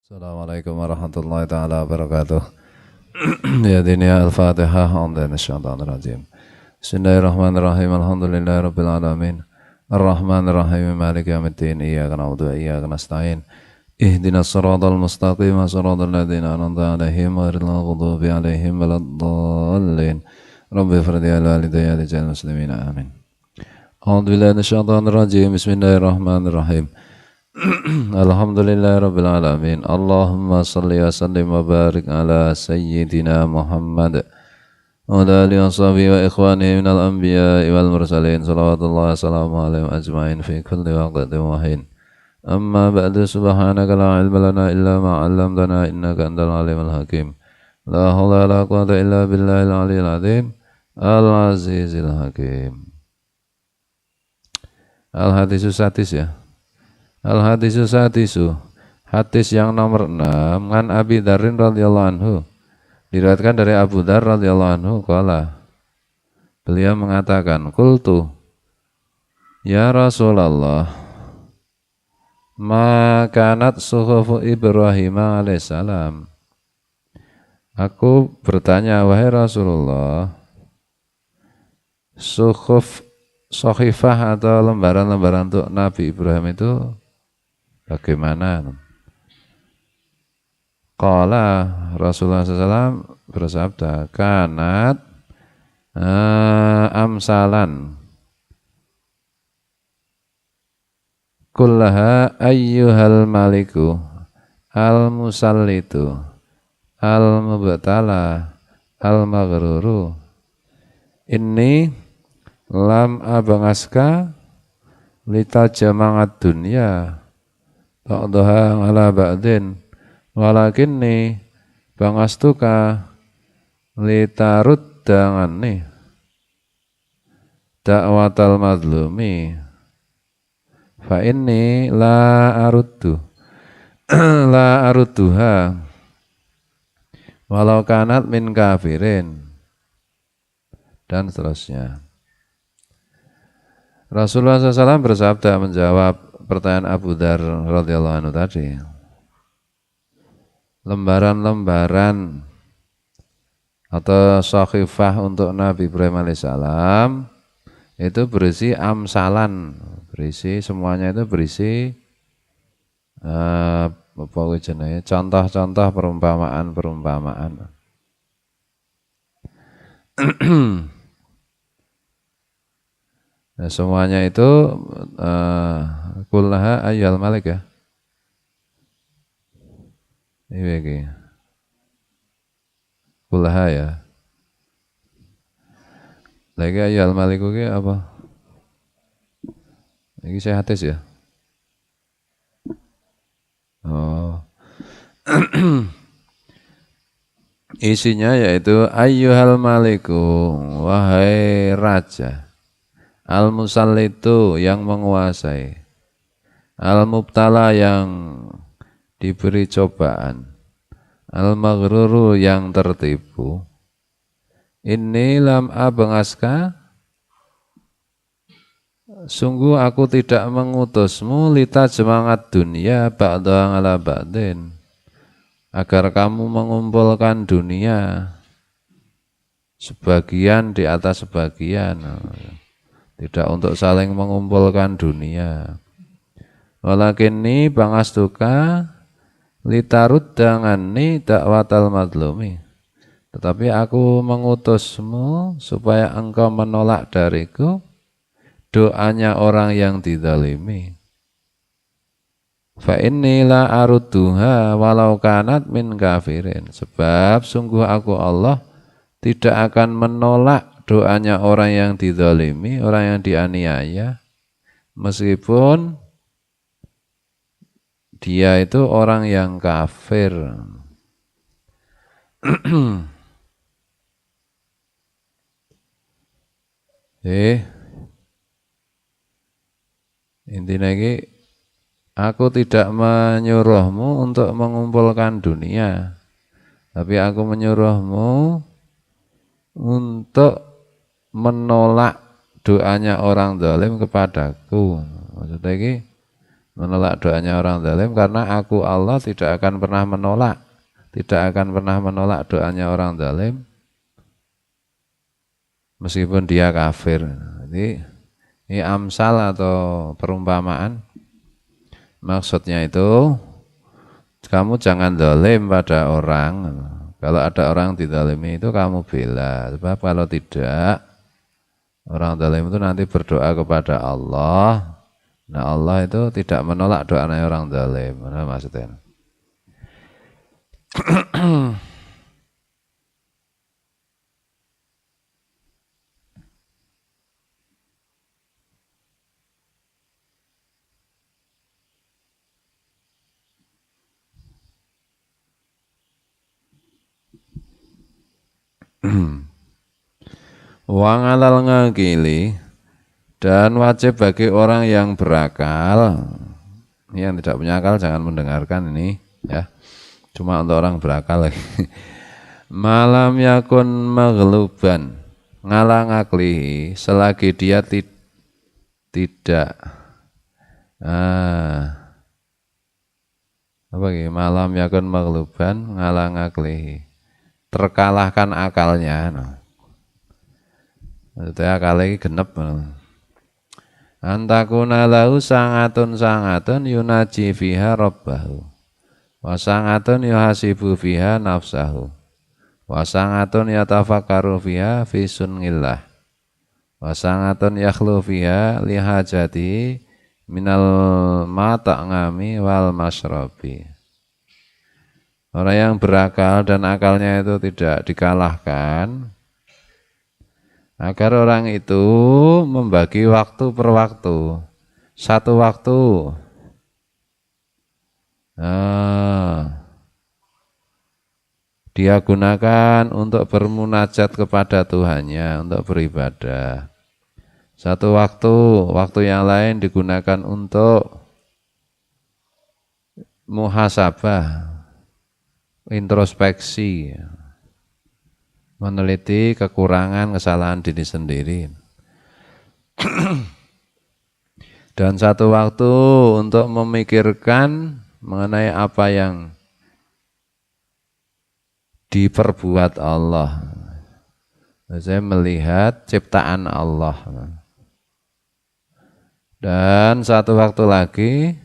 Assalamualaikum warahmatullahi taala wabarakatuh. Ya dini al-Fatihah dan syaitanir rajim. Bismillahirrahmanirrahim. Alhamdulillahirabbil alamin. Arrahmanirrahim. Maliki yaumiddin. Iyyaka na'budu wa iyyaka nasta'in. Ihdinas siratal mustaqim. Shiratal ladzina an'amta 'alaihim ghairil maghdubi 'alaihim waladdallin. Rabbi ighfir li walidayya wa lil muslimin. Amin. A'udzubillahi minasyaitonir rajim. Bismillahirrahmanirrahim. Alhamdulillahirabbil alamin. Allahumma shalli wa sallim wa barik ala sayyidina Muhammad wa ala alihi washabihi wa ikhwanihi minal anbiya'i wal mursalin salawatullahi wassalamu alaihim ajma'in fi kulli waqtin wa hin. Amma ba'du, subhanaka la ilma lana illa ma 'allamtana innaka antal alimul hakim. La haula wa la quwwata illa billahil aliyyil azim al azizil hakim. Al-hadisus sadis ya. Al-hadisu sadisu, hadis yang nomor 6, an Abi Dzarrin radhiyallahu anhu, diriwayatkan dari Abu Dzar radhiyallahu anhu qala, beliau mengatakan, qultu ya Rasulullah, ma kanat suhufu Ibrahim alaihissalam. Aku bertanya, wahai Rasulullah, suhuf sohifah atau lembaran-lembaran untuk Nabi Ibrahim itu bagaimana? Qala Rasulullah SAW bersabda, kanat amsalan kullaha ayyuhal maliku al-musallitu al-mubtala al-maghruru inni lam abangaska lita jama'at dunya ba'daha ala ba'din walakinni bangastuka litarud dangani da'watal madlumi fa inni la aruddu la arudduha walau kanat min kafirin, dan seterusnya. Rasulullah SAW bersabda menjawab pertanyaan Abu Dzar radhiyallahu anhu tadi. Lembaran-lembaran atau sahifah untuk Nabi Ibrahim alaihissalam itu berisi amsalan, berisi semuanya itu berisi contoh-contoh perumpamaan-perumpamaan. Nah, semuanya itu kullaha ayyuhal malik ya. Ini kullaha ya. Lagi ayyuhal malik itu apa? Ini saya hadis ya. Oh. Isinya yaitu ayyuhal maliku, wahai raja. Al-musallitu yang menguasai, al-mubtala yang diberi cobaan, al-maghruru yang tertipu. Inni lam abangaska, sungguh aku tidak mengutusmu lita jemangat dunia ba'da ala ba'din, agar kamu mengumpulkan dunia sebagian di atas sebagian. Tidak untuk saling mengumpulkan dunia. Walakinni bangastuka litarud dangani dakwatal madlumi. Tetapi aku mengutusmu supaya engkau menolak dariku doanya orang yang dizalimi. Fa inni la arudduha walau kanat min kafirin. Sebab sungguh aku Allah tidak akan menolak doanya orang yang dizalimi, orang yang dianiaya, meskipun dia itu orang yang kafir. Intinya ini, aku tidak menyuruhmu untuk mengumpulkan dunia, tapi aku menyuruhmu untuk menolak doanya orang zalim kepadaku. Maksudnya ini menolak doanya orang zalim karena aku Allah tidak akan pernah menolak doanya orang zalim meskipun dia kafir. Jadi ini amsal atau perumpamaan. Maksudnya itu kamu jangan zalim pada orang. Kalau ada orang dizalimi itu kamu bela. Sebab kalau tidak, orang zalim itu nanti berdoa kepada Allah. Nah Allah itu tidak menolak doanya orang zalim. Mana maksudnya? Wang alal ngakili dan wajib bagi orang yang berakal. Ini yang tidak punya akal jangan mendengarkan ini ya. Cuma untuk orang berakal lagi. Malam yakun maghluban ngalang aklihi selagi dia tidak apa gitu? Malam yakun maghluban ngalang aklihi terkalahkan akalnya. Maksudnya akalnya ini genep. Antakuna lahu sangatun yunaji fiha rabbahu wa sangatun yuhasibu fiha nafsahu wa sangatun yatafakaru fiha fi sunnillah wa sangatun yakhlu fiha lihajati minal mata'ngami wal masyrabi. Orang yang berakal dan akalnya itu tidak dikalahkan, agar orang itu membagi waktu per waktu. Satu waktu dia gunakan untuk bermunajat kepada Tuhannya, untuk beribadah. Satu waktu yang lain digunakan untuk muhasabah, introspeksi, meneliti kekurangan kesalahan diri sendiri. Dan satu waktu untuk memikirkan mengenai apa yang diperbuat Allah. Saya melihat ciptaan Allah. Dan satu waktu lagi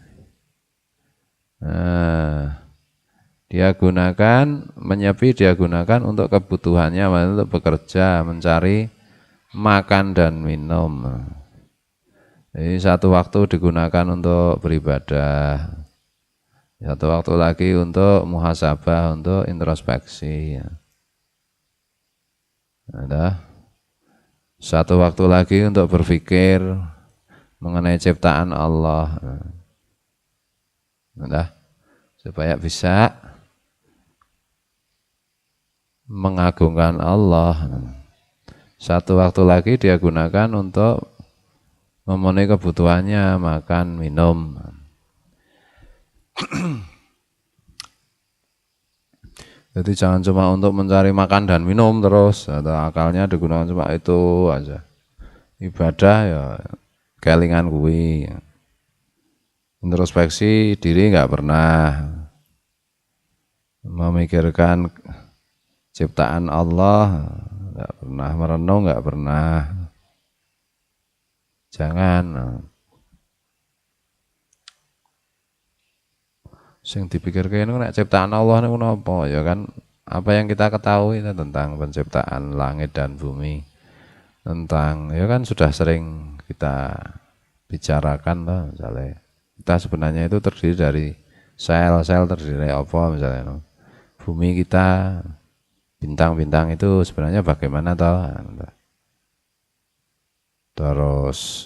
dia gunakan untuk kebutuhannya, untuk bekerja, mencari makan dan minum. Jadi satu waktu digunakan untuk beribadah, satu waktu lagi untuk muhasabah, untuk introspeksi. Ada satu waktu lagi untuk berpikir mengenai ciptaan Allah. Ada supaya bisa mengagungkan Allah. Satu waktu lagi dia gunakan untuk memenuhi kebutuhannya, makan, minum. Jadi jangan cuma untuk mencari makan dan minum terus, atau akalnya digunakan cuma itu aja. Ibadah ya kelingan kuwi. Introspeksi diri nggak pernah. Memikirkan ciptaan Allah nggak pernah, merenung nggak pernah. Jangan. Sing dipikirkan itu nek ciptaan Allah niku napa ya kan, apa yang kita ketahui tentang penciptaan langit dan bumi, tentang ya kan sudah sering kita bicarakan loh. Misalnya kita sebenarnya itu terdiri dari sel terdiri dari apa misalnya no? Bumi kita, bintang-bintang itu sebenarnya bagaimana toh? Terus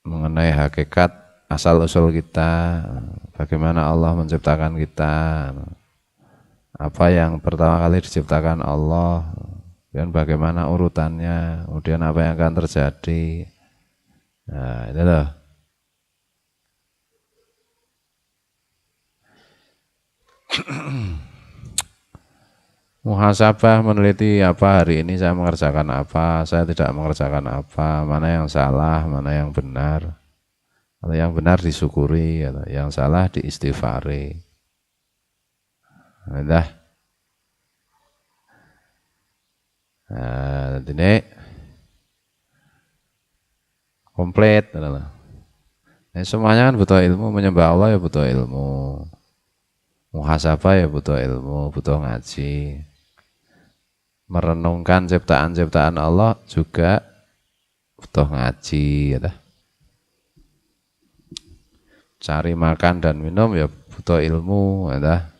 mengenai hakikat asal-usul kita, bagaimana Allah menciptakan kita, apa yang pertama kali diciptakan Allah, dan bagaimana urutannya, kemudian apa yang akan terjadi. Nah, itu loh. Muhasabah, meneliti apa hari ini saya mengerjakan apa, saya tidak mengerjakan apa, mana yang salah, mana yang benar. Kalau yang benar disyukuri, kalau yang salah diistighfari. Nah, ini komplit. Nah, semuanya kan butuh ilmu, menyembah Allah ya butuh ilmu, muhasabah ya butuh ilmu, butuh ngaji, merenungkan ciptaan-ciptaan Allah juga butuh ngaji, ya. Cari makan dan minum ya butuh ilmu, ya.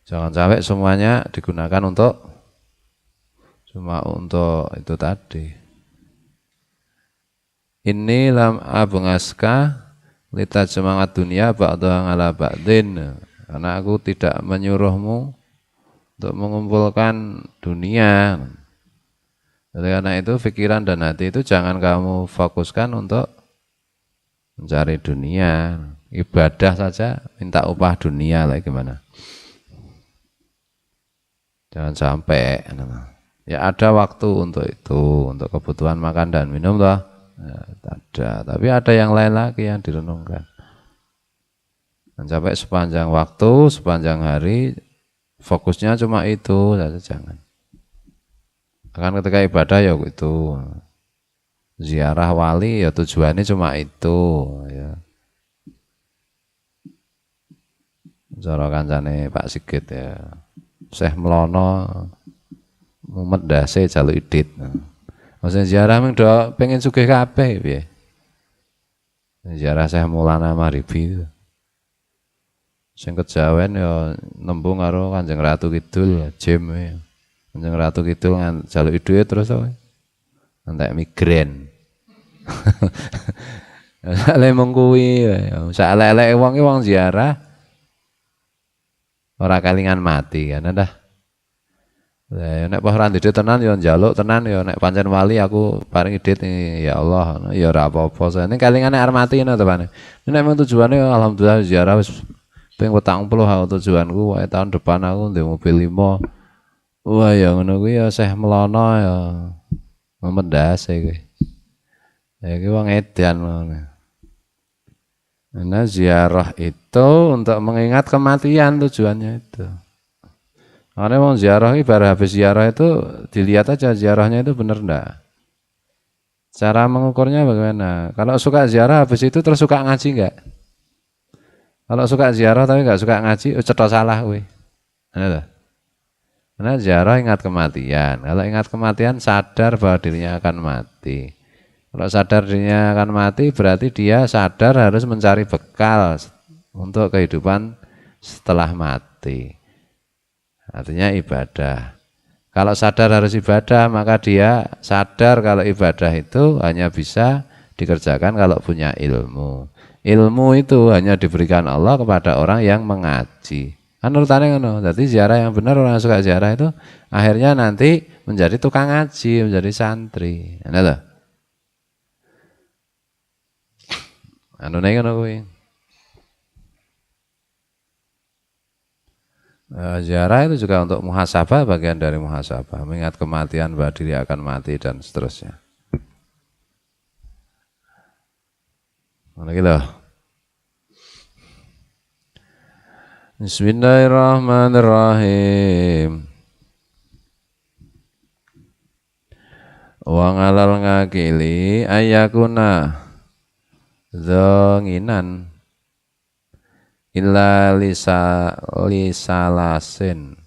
Jangan sampai semuanya digunakan cuma untuk itu tadi. Ini lam abngaska lita semangat dunia ba'da ala ba'din. Karena aku tidak menyuruhmu untuk mengumpulkan dunia. Jadi karena itu pikiran dan hati itu jangan kamu fokuskan untuk mencari dunia. Ibadah saja minta upah dunia lah gimana. Jangan sampai. Ya ada waktu untuk itu, untuk kebutuhan makan dan minum lah. Ya, ada, tapi ada yang lain lagi yang direnungkan. Dan sampai sepanjang waktu, sepanjang hari, fokusnya cuma itu saja, jangan. Kan ketika ibadah ya itu, ziarah wali ya tujuannya cuma itu. Ya. Cara kancane Pak Sigit ya, Syekh Melono, mumet dase jaluk idit. Maksudnya ziarah mung do pengen sugih kabeh piye. Ziarah Syekh Maulana Maghribi. Sing kejawen ya nembung karo Kanjeng Ratu Kidul, Jim. Kanjeng Ratu Kidul jaluk idit terus wae. Entek migrain. Sale mung kuwi, sak elek-eleke wong ziarah ora kalingan mati kan dah. Nek pas ora ndit tenan ya njaluk tenan ya nek pancen wali aku paring idit ya Allah ya ora apa-apa. Nek kalingane arep mati ngono to Pak. Nek memang tujuane alhamdulillah ziarah wis ping 40 aku tujuanku wae tahun depan aku ndek mobil 5. Wah ya ngono kuwi ya Syekh Melono ya memendase kuwi. Ya iki wong edan ngono. Nah ziarah itu untuk mengingat kematian tujuannya itu. Karena mau ziarah ibarat habis ziarah itu dilihat aja ziarahnya itu benar enggak. Cara mengukurnya bagaimana? Kalau suka ziarah habis itu terus suka ngaji enggak? Kalau suka ziarah tapi enggak suka ngaji, cetok salah kuwi. Karena ziarah ingat kematian. Kalau ingat kematian sadar bahwa dirinya akan mati. Kalau sadar dirinya akan mati berarti dia sadar harus mencari bekal untuk kehidupan setelah mati. Artinya ibadah. Kalau sadar harus ibadah, maka dia sadar kalau ibadah itu hanya bisa dikerjakan kalau punya ilmu. Ilmu itu hanya diberikan Allah kepada orang yang mengaji. Kan urutannya ngono. Jadi ziarah yang benar, orang yang suka ziarah itu akhirnya nanti menjadi tukang ngaji, menjadi santri. Ana lho. Anu nek ngono kuwi. Ziarah itu juga untuk muhasabah, bagian dari muhasabah, mengingat kematian bahwa diri akan mati dan seterusnya. Mana gitu? Bismillahirrahmanirrahim. Wa ngalal ngakili ayakuna zonginan illa lisalasin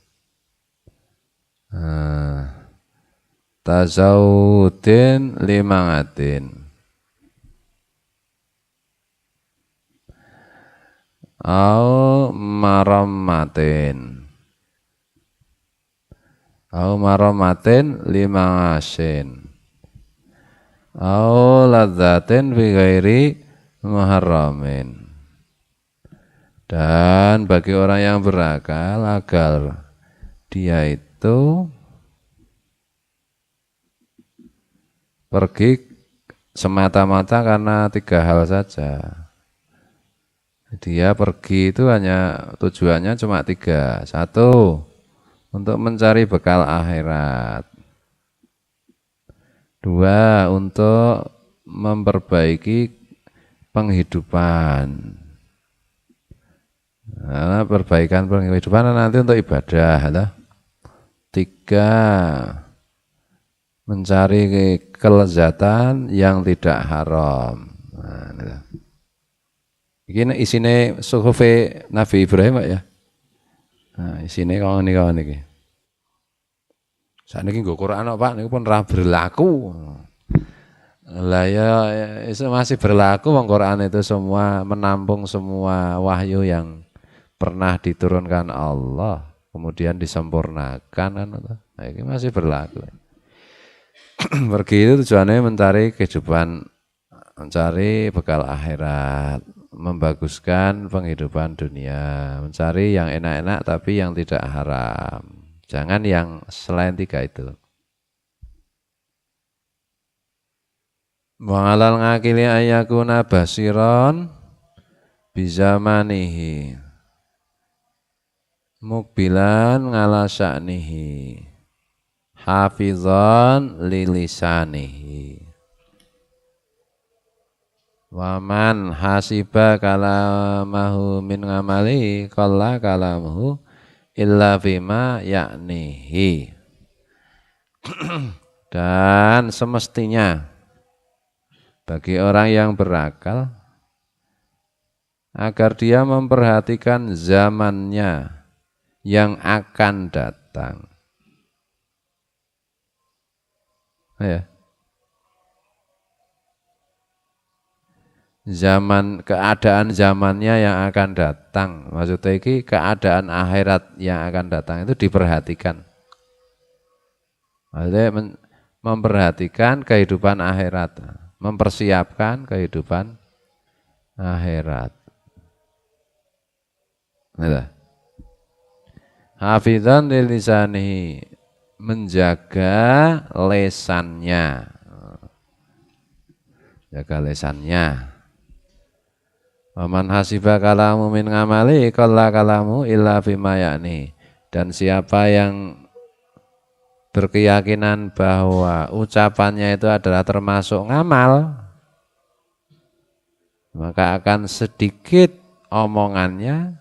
tazawudin limangatin au maramatin limangasin au ladzatin bi ghairi muharramin. Dan bagi orang yang berakal agar dia itu pergi semata-mata karena 3 hal saja. Dia pergi itu hanya tujuannya cuma 3. 1, untuk mencari bekal akhirat. Dua, untuk memperbaiki penghidupan. Nah, perbaikan penghidupan nanti untuk ibadah. Lah. Tiga, mencari kelezatan yang tidak haram. Nah, ini isinya suhufe Nabi Ibrahim ya. Nah, isinya kawan ini. Saat ini Quran Pak, ini pun berlaku. Lah ya itu masih berlaku Quran itu semua menampung semua wahyu yang pernah diturunkan Allah kemudian disempurnakan kan. Nah, ini masih berlaku. Pergi itu tujuannya mencari kehidupan, mencari bekal akhirat, membaguskan penghidupan dunia, mencari yang enak-enak tapi yang tidak haram. Jangan yang selain tiga itu. Wa'alal ngakili ayyakuna basiron bizamanihi mukbilan ngala sya'nihi hafizan lilisanihi waman hasiba kalamahu min ngamali qalla kalamuhu illa bima yaknihi. Dan semestinya bagi orang yang berakal agar dia memperhatikan zamannya yang akan datang. Ya. Keadaan zamannya yang akan datang. Maksudnya ini keadaan akhirat yang akan datang itu diperhatikan. Maksudnya memperhatikan kehidupan akhirat. Mempersiapkan kehidupan akhirat. Hafizan lilisanihi, menjaga lesannya. Jaga lesannya. Waman hasiba kalamu min ngamali qalla kalamu illa bima yakni. Dan siapa yang berkeyakinan bahwa ucapannya itu adalah termasuk ngamal, maka akan sedikit omongannya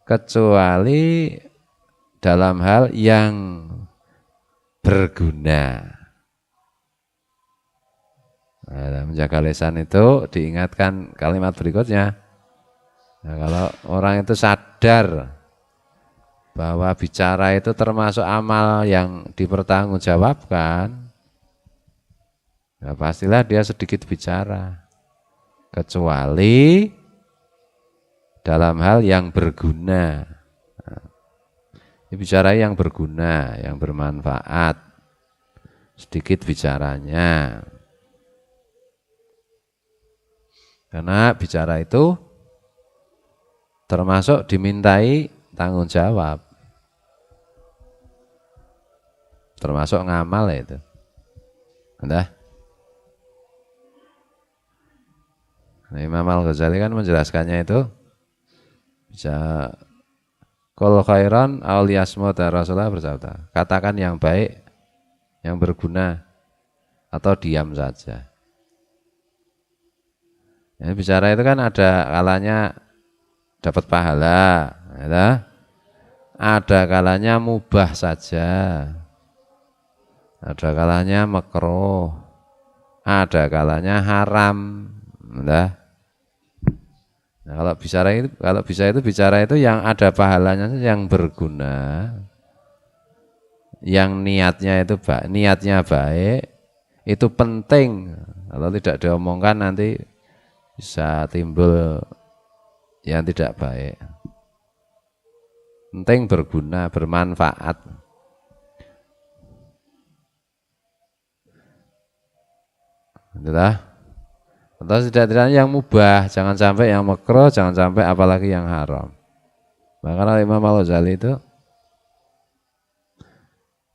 kecuali dalam hal yang berguna. Nah, menjaga lisan itu diingatkan kalimat berikutnya. Nah, kalau orang itu sadar bahwa bicara itu termasuk amal yang dipertanggungjawabkan, ya pastilah dia sedikit bicara, kecuali dalam hal yang berguna. Bicara yang berguna, yang bermanfaat, sedikit bicaranya. Karena bicara itu termasuk dimintai tanggung jawab, termasuk ngamal itu. Nah, Imam Al-Ghazali kan menjelaskannya itu bisa qul khairan aw liyasmut. Rasulullah bersabda, katakan yang baik, yang berguna, atau diam saja. Ya, bicara itu kan ada kalanya dapat pahala, ya. Ada kalanya mubah saja, ada kalanya makruh, ada kalanya haram. Ya. Nah, kalau bisa itu bicara itu yang ada pahalanya, yang berguna, yang niatnya baik, itu penting. Kalau tidak diomongkan nanti bisa timbul yang tidak baik. Penting, berguna, bermanfaat. Itulah. Atau tidak-tidaknya yang mubah, jangan sampai yang makruh, jangan sampai apalagi yang haram. Maka Imam Al-Ghazali itu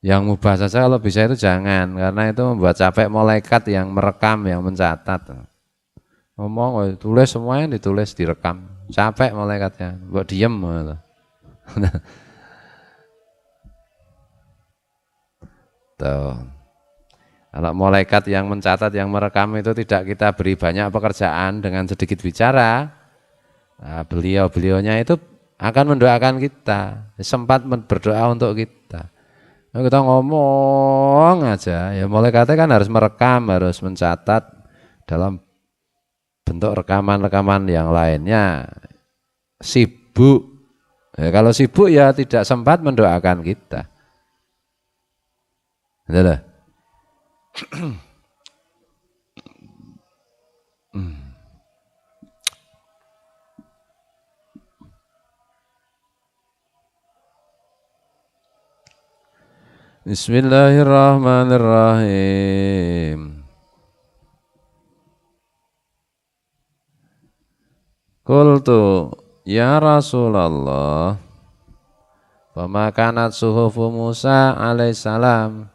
yang mubah saja kalau bisa itu jangan, karena itu membuat capek malaikat yang merekam, yang mencatat. Ngomong, tulis semuanya, ditulis, direkam. Capek malaikatnya, buat diem. Tuh. Kalau malaikat yang mencatat, yang merekam itu tidak kita beri banyak pekerjaan dengan sedikit bicara, nah, beliau-beliaunya itu akan mendoakan kita, sempat berdoa untuk kita. Nah, kita ngomong aja, ya malaikatnya kan harus merekam, harus mencatat dalam bentuk rekaman-rekaman yang lainnya. Sibuk, ya, kalau sibuk ya tidak sempat mendoakan kita. Betul? Bismillahirrahmanirrahim. Qultu ya Rasulullah, fama kanat suhufu Musa alaihissalam,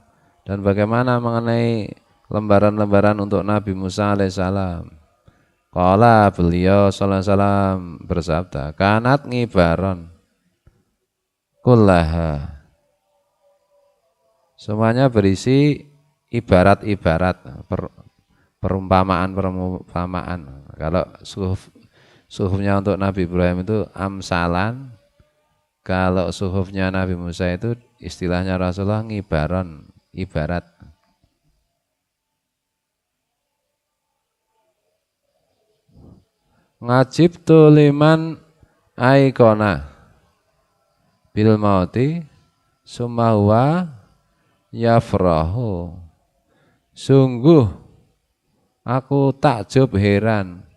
dan bagaimana mengenai lembaran-lembaran untuk Nabi Musa alaihissalam. Qala beliau sallallahu alaihi wasallam bersabda, kanat ngibaron kullaha, semuanya berisi ibarat-ibarat, perumpamaan-perumpamaan. Kalau suhufnya untuk Nabi Ibrahim itu amsalan, kalau suhufnya Nabi Musa itu istilahnya Rasulullah ngibaron, ibarat. Ngajibtu liman aikona bil mauti summa huwa yafrahu. Sungguh aku takjub heran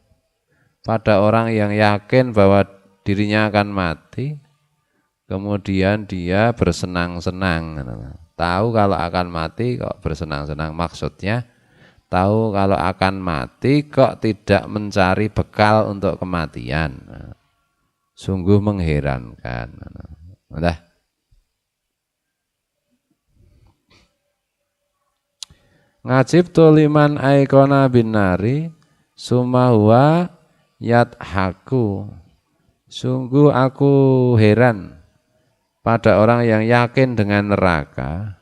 pada orang yang yakin bahwa dirinya akan mati, kemudian dia bersenang-senang. Tahu kalau akan mati kok bersenang-senang, maksudnya tahu kalau akan mati kok tidak mencari bekal untuk kematian. Sungguh mengherankan. Udah. Ngajibtu liman aikona bin nari summa huwa yadhaku. Sungguh aku heran pada orang yang yakin dengan neraka,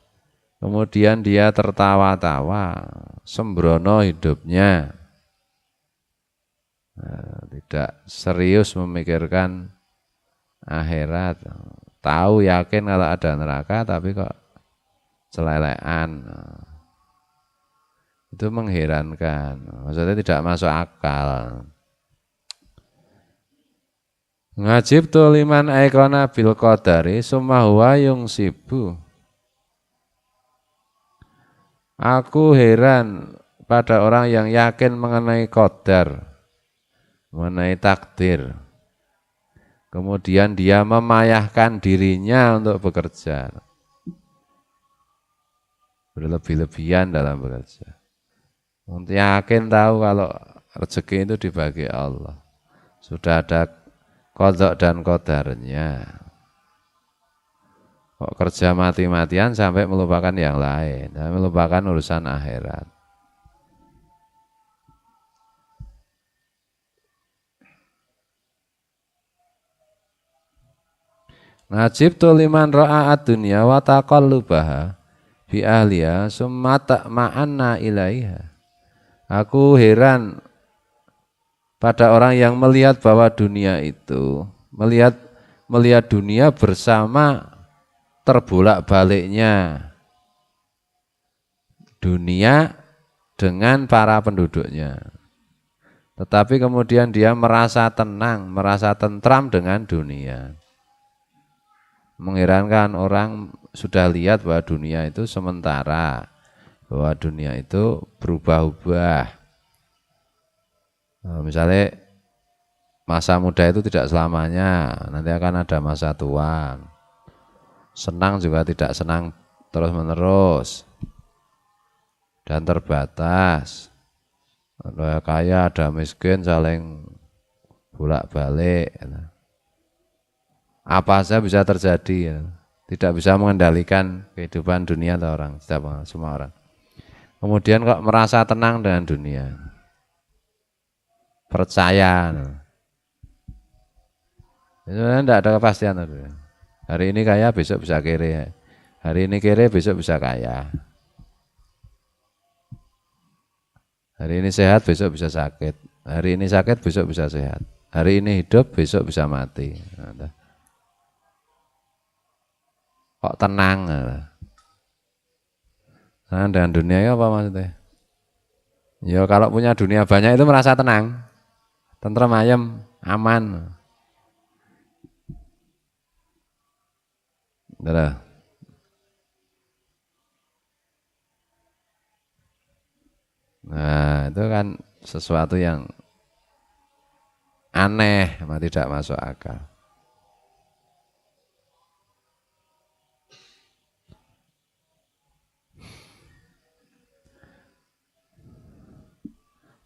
kemudian dia tertawa-tawa, sembrono hidupnya, tidak serius memikirkan akhirat. Tahu yakin kalau ada neraka tapi kok celelean. Itu mengherankan, maksudnya tidak masuk akal. Ngajibtu liman aikona bil qadari summa huwa yungsibu. Aku heran pada orang yang yakin mengenai qadar, mengenai takdir. Kemudian dia memayahkan dirinya untuk bekerja. Berlebih-lebihan dalam bekerja. Yakin tahu kalau rezeki itu dibagi Allah. Sudah ada qadha dan qadarnya. Kok kerja mati-matian sampai melupakan yang lain, melupakan urusan akhirat. Ngajibtu liman ra'a ad-dunya wa taqallubaha bi ahliha summa ta'ma'anna ilaiha. Aku heran pada orang yang melihat bahwa dunia itu, melihat dunia bersama terbolak-baliknya dunia dengan para penduduknya. Tetapi kemudian dia merasa tenang, merasa tentram dengan dunia. Mengherankan, orang sudah lihat bahwa dunia itu sementara, bahwa dunia itu berubah-ubah. Misalnya masa muda itu tidak selamanya, nanti akan ada masa tua. Senang juga tidak senang terus-menerus dan terbatas. Ada kaya, ada miskin, saling bolak-balik. Apa saja bisa terjadi, tidak bisa mengendalikan kehidupan dunia atau orang, semua orang. Kemudian kok merasa tenang dengan dunia, percaya, itu tidak ada kepastian. Hari ini kaya, besok bisa kere. Hari ini kere, besok bisa kaya. Hari ini sehat, besok bisa sakit. Hari ini sakit, besok bisa sehat. Hari ini hidup, besok bisa mati. Nah, kok tenang? Nah, dengan dunia ya apa maksudnya? Ya kalau punya dunia banyak itu merasa tenang, tentrem, ayem, aman. Udah. Nah, itu kan sesuatu yang aneh, tidak masuk akal.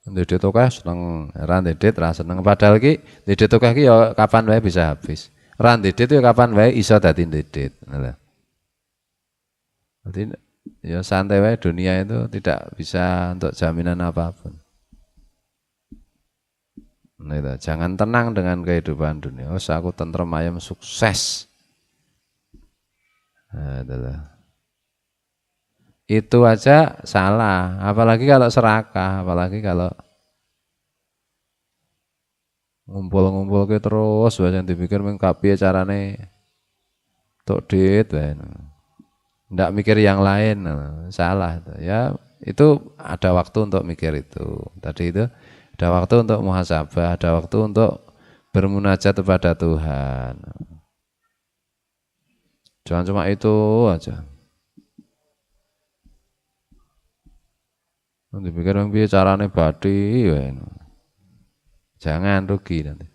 Ndedit akeh seneng, ra ndedit ra seneng. Padahal ki ndedit akeh ki ya kapan wae bisa habis. Ra ndedit ya kapan wae iso dadi ndedit. Jadi ya santai wae, dunia itu tidak bisa untuk jaminan apapun. Nah, itu. Jangan tenang dengan kehidupan dunia. Oh, aku tentrem ayam sukses. Nah, itu aja salah. Apalagi kalau serakah, apalagi kalau ngumpul-ngumpul ke terus, yang dipikir mengkapi carane tok dit, ndak mikir yang lain, salah. Ya itu ada waktu untuk mikir itu. Tadi itu ada waktu untuk muhasabah, ada waktu untuk bermunajat kepada Tuhan. Jangan cuma itu aja. Nanti pikir piye carane badi, jangan rugi nanti.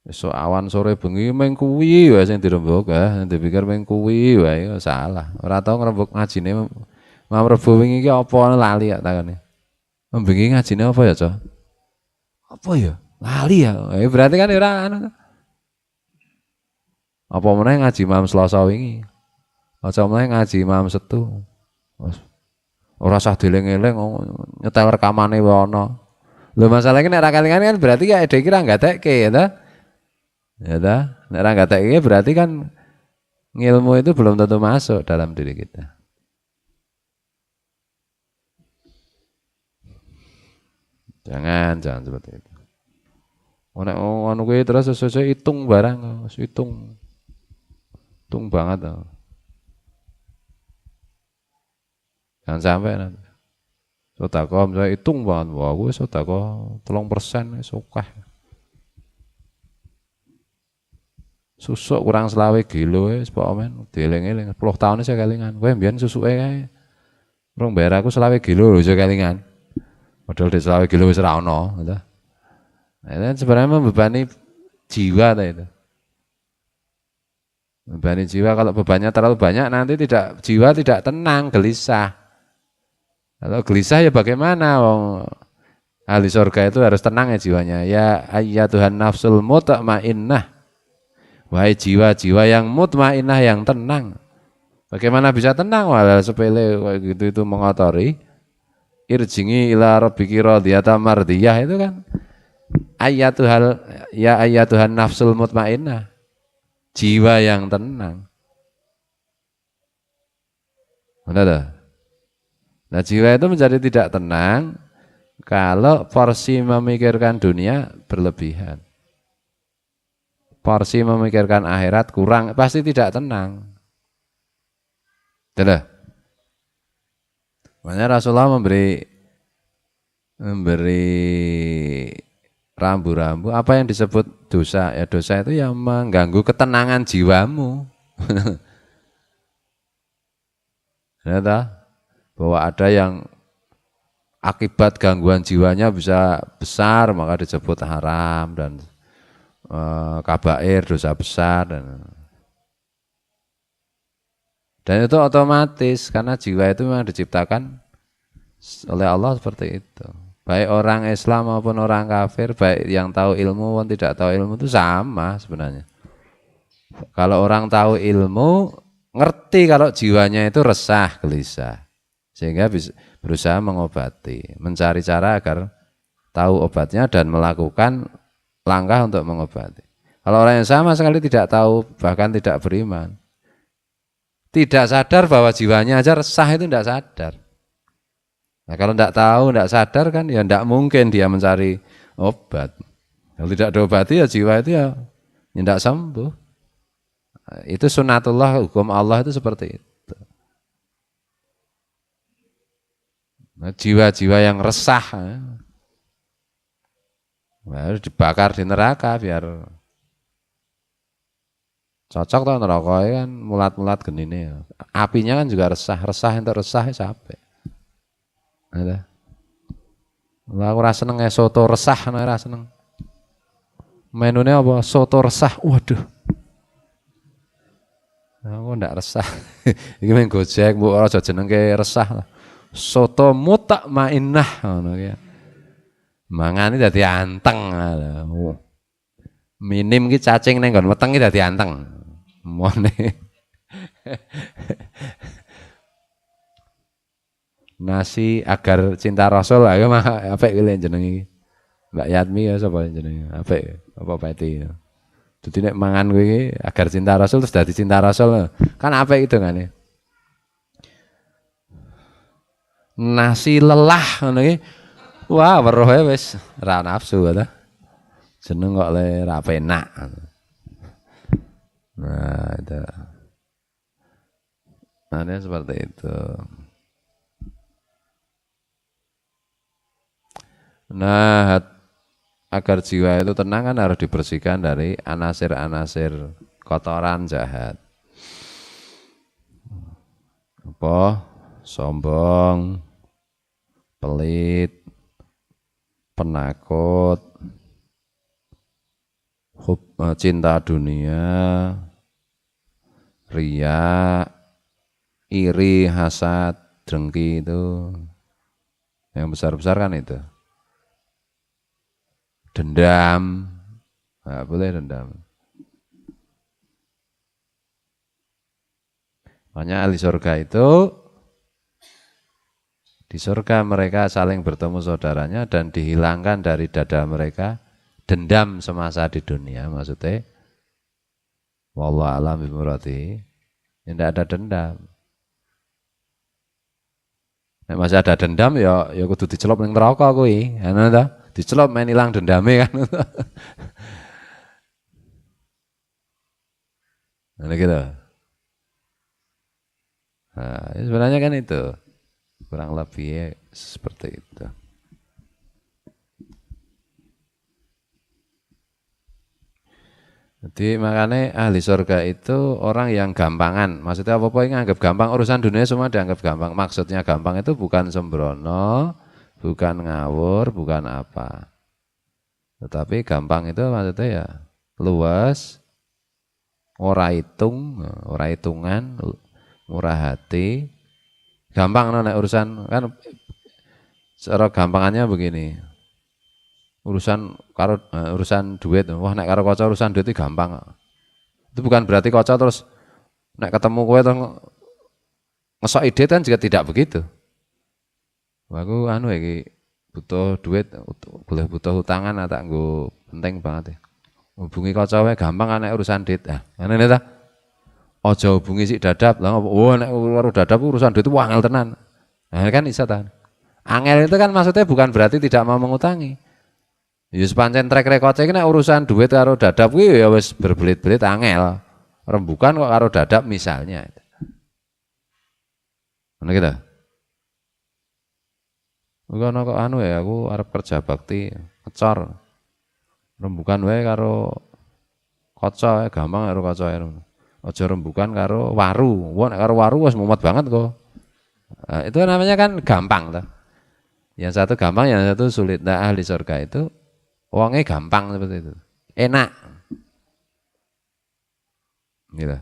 Besok awan sore bengi meng kuwi wae sing dirembuk, nanti pikir meng kuwi wae salah. Ora tau ngrembug ngajine Mam Rebo wingi iki apa lali ya takane. Bengi ngajine apa ya, Cok? Apa ya? Lali ya. Berarti kan ora anu. Apa meneh ngaji malam Selasa wingi? Aja meneh ngaji malam Setu. Ora usah dieling-eling nyetel rekamane wae ana. Lho masalahnya nek ra kelingan kan berarti ya ide iki ra gatekke ya ta? Ya ta? Nek ra gatekke berarti kan ngilmu itu belum tentu masuk dalam diri kita. Jangan seperti itu. Nek anu kuwi terus sesuai hitung barang, hitung. Hitung banget. Jangan sampai nanti. Sedekah misalnya hitung banget, wah gue sedekah 3% sokah. Susuk kurang selawe kilo pokoknya dieling-eling 10 tahun saya kelingan. Gue mbiyen susuke kae. Rong bayar aku selawe kilo lho saya kelingan. Padahal di selawe kilo wis ra ono, gitu. Nah, itu sebenarnya membebani jiwa itu. Membebani jiwa, kalau bebannya terlalu banyak nanti jiwa tidak tenang, gelisah. Kalau gelisah ya bagaimana? Ahli surga itu harus tenang ya jiwanya. Ya ayyatuhan nafsul mutmainnah. Wahai jiwa-jiwa yang mutmainnah, yang tenang. Bagaimana bisa tenang? Walau sepele kayak gitu itu mengotori. Irjingi ila rabbiki radhiyatan mardiyah itu kan. Ya ayyatuhan nafsul mutmainnah. Jiwa yang tenang. Benar. Nah, jiwa itu menjadi tidak tenang kalau porsi memikirkan dunia berlebihan. Porsi memikirkan akhirat kurang, pasti tidak tenang. Betul. Makanya Rasulullah memberi rambu-rambu apa yang disebut dosa. Ya dosa itu yang mengganggu ketenangan jiwamu. Ya, bahwa ada yang akibat gangguan jiwanya bisa besar, maka disebut haram dan kabair, dosa besar dan itu otomatis karena jiwa itu memang diciptakan oleh Allah seperti itu. Baik orang Islam maupun orang kafir, baik yang tahu ilmu maupun tidak tahu ilmu itu sama sebenarnya. Kalau orang tahu ilmu, ngerti kalau jiwanya itu resah, gelisah. Sehingga berusaha mengobati, mencari cara agar tahu obatnya dan melakukan langkah untuk mengobati. Kalau orang yang sama sekali tidak tahu, bahkan tidak beriman, tidak sadar bahwa jiwanya aja resah, itu tidak sadar. Nah, kalau tidak tahu, tidak sadar kan ya tidak mungkin dia mencari obat. Kalau tidak diobati ya jiwa itu ya tidak sembuh. Nah, itu sunatullah, hukum Allah itu seperti itu. Nah, jiwa-jiwa yang resah harus dibakar di neraka biar cocok tau neraka kan mulat-mulat genine. Apinya kan juga resah untuk resah sampai. Ada. Lah aku ora seneng soto resah ora seneng. Menune apa? Soto resah. Waduh. Aku ndak resah. Iki men Gojek mbok ora aja jenengke resah lah. Soto mutmainnah ngono ki. Mangane dadi anteng. Minim ki cacing ning nggon weteng ki dadi anteng. Mone. Nasi agar cinta Rasul ayo mah apik ki jenenge iki. Mbak Yatmi ya sapa jenenge? Apik apa peti. Dadi nek mangan kowe iki agar cinta Rasul terus dadi cinta Rasul. Kan apik itu kan ya. Nasi lelah ngono iki. Wah, weruhe wis ra nafsu ta. Jeneng kok le ra penak. Nah, itu. Nah, seperti itu. Nah, agar jiwa itu tenang kan harus dibersihkan dari anasir-anasir kotoran jahat. Apa? Sombong, pelit, penakut, cinta dunia, riya, iri, hasad, dengki itu yang besar-besar kan itu. Dendam, nggak boleh dendam. Makanya ahli surga itu di surga mereka saling bertemu saudaranya dan dihilangkan dari dada mereka dendam semasa di dunia, maksudnya wallahu a'lam bimuradi, tidak ada dendam. Nek masih ada dendam ya kudu dicelop ning neraka kuwi, ngono ta? Dicelop men ilang dendame kan. Nah gitu. Nah, sebenarnya kan itu kurang lebih seperti itu. Jadi makanya ahli surga itu orang yang gampangan. Maksudnya apa-apa yang anggap gampang, urusan dunia semua dianggap gampang. Maksudnya gampang itu bukan sembrono, bukan ngawur, bukan apa. Tetapi gampang itu maksudnya ya luas, ora hitungan, murah hati. Gampang nek urusan kan secara gampangannya begini. Urusan duit, wah nek karo kanca urusan duit itu gampang. Itu bukan berarti kanca terus nek ketemu kowe terus ngesok ide kan juga tidak begitu. Wah, aku iki butuh duit, boleh butuh hutangan tak nggo penting banget ya. Hubungi kanca wae gampang nek urusan duit. Ah, ngene ta. Aja hubungi sik dadap. Lah oh nek karo dadap urusan duit itu angel tenan. Nah, kan iso ta. Angel itu kan maksudnya bukan berarti tidak mau mengutangi. Ya sepancen trek record iki nek urusan duit karo dadap kuwi ya wis berbelit-belit angel. Rembukan kok karo dadap misalnya. Ngono gitu. Ngono kok ya aku arep kerja bakti ngecor. Rembukan wae karo kaca gampang karo kaca aja rembukan karo waru. Wah nek karo waru wis mumet banget kok. Nah, itu namanya kan gampang toh. Yang satu gampang, yang satu sulit. Nah, ahli surga itu uangnya gampang seperti itu, enak, gitu.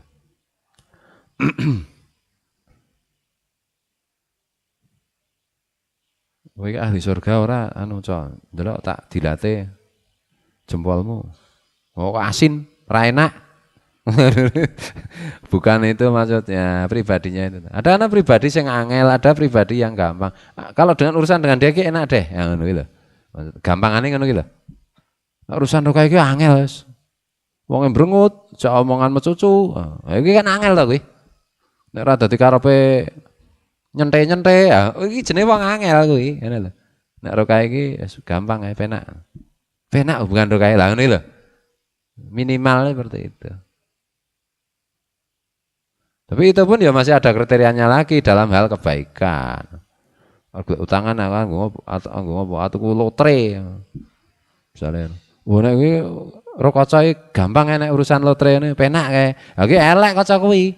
Kowe ahli surga ora delok tak dilatih jempolmu. Oh asin, ra enak. Bukan itu maksudnya, pribadinya itu. Ada anak pribadi yang angel, ada pribadi yang gampang. Kalau dengan urusan dengan dia ki enak deh, yang ngono gitu. Gampangane ngono gitu. Urusan kok iki angel wis. Wong mbrengut, jak omongan mecucu. Iki kan angel to kuwi. Nek ora dadi karepe Nyentai-nyentai ya. Iki jenenge wong angel kuwi, ngene lho. Nek rokae iki gampang ae penak. Penak hubungan rokae lah ngene lho. Minimal seperti itu. Tapi itu pun ya masih ada kriterianya lagi dalam hal kebaikan. Utangan aku atuku lotre. Misalnya, nek iki ro kaca gampang enek urusan lotre ini penak kae. Ha iki elek kaca kuwi.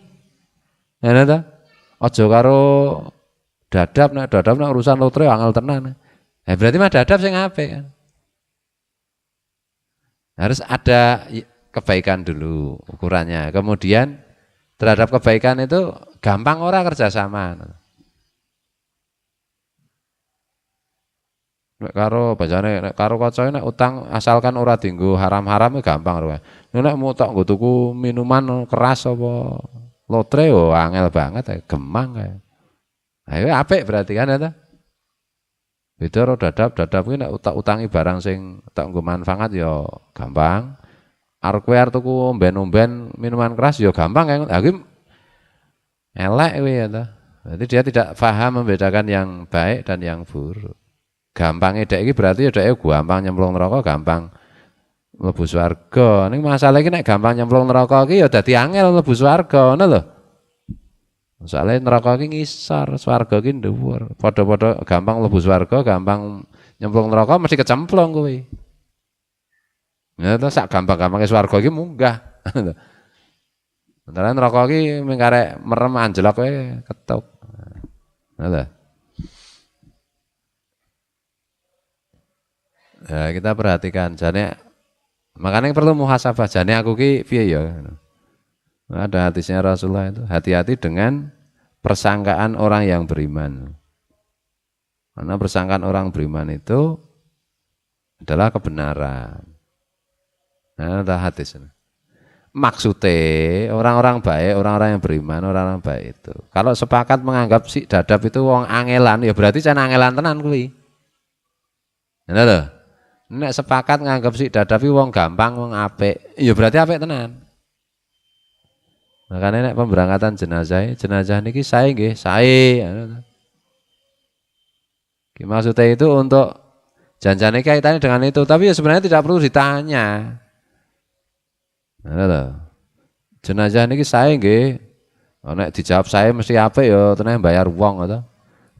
Ngene ta? Aja karo nek urusan lotre angel tenan. Berarti mah dadap sing apik kan. Harus ada kebaikan dulu ukurannya. Kemudian terhadap kebaikan itu gampang ora kerjasama. Nek karo bacane nek karo kaca nek utang asalkan ora dienggo haram-haram gampang ora. Nek mau tok nggo tuku minuman keras apa lotre yo angel banget gemang kae. Ayo apik berarti kan ya ta? Beda ro dadap kuwi nek utangi barang sing tak nggo manfaat ya gampang. Arep kowe arep tuku omben-omben minuman keras ya gampang kan. Ha kuwi elek kuwi ya ta. Berarti dia tidak paham membedakan yang baik dan yang buruk. Gampangnya dek iki berarti ya dek gampang nyemplung neraka, gampang mlebu swarga. Ning masalah iki nek gampang nyemplung neraka iki ya dadi angel mlebu swarga, ngono lho. Soale neraka iki ngisor, swarga iki dhuwur. Padha-padha gampang mlebu swarga, gampang nyemplung neraka mesti kecemplung kuwi. Ya ta sak gampang-gampange swarga iki munggah. Sementara neraka iki mung karek merem anjlok kowe ketuk. Ngono. Ya, kita perhatikan jane makanya perlu muhasabah jane aku ki piye ya. Ada hadisnya Rasulullah itu, hati-hati dengan persangkaan orang yang beriman. Karena persangkaan orang beriman itu adalah kebenaran. Nah, ada hadis. Maksudnya orang-orang baik, orang-orang yang beriman, orang-orang baik itu. Kalau sepakat menganggap si dadap itu wong angelan, ya berarti jangan angelan tenan kuwi. Benar loh. Nek sepakat nganggap si dadap wong gampang, wong apik, ya berarti apik tenan. Makanya nek pemberangkatan jenazah niki sae nggih, sae. Maksudnya itu untuk janjane kaitannya dengan itu, tapi ya sebenarnya tidak perlu ditanya. Nah, lho. Jenazah niki sae nggih. Nek dijawab sae mesti apik ya tenan bayar wong to.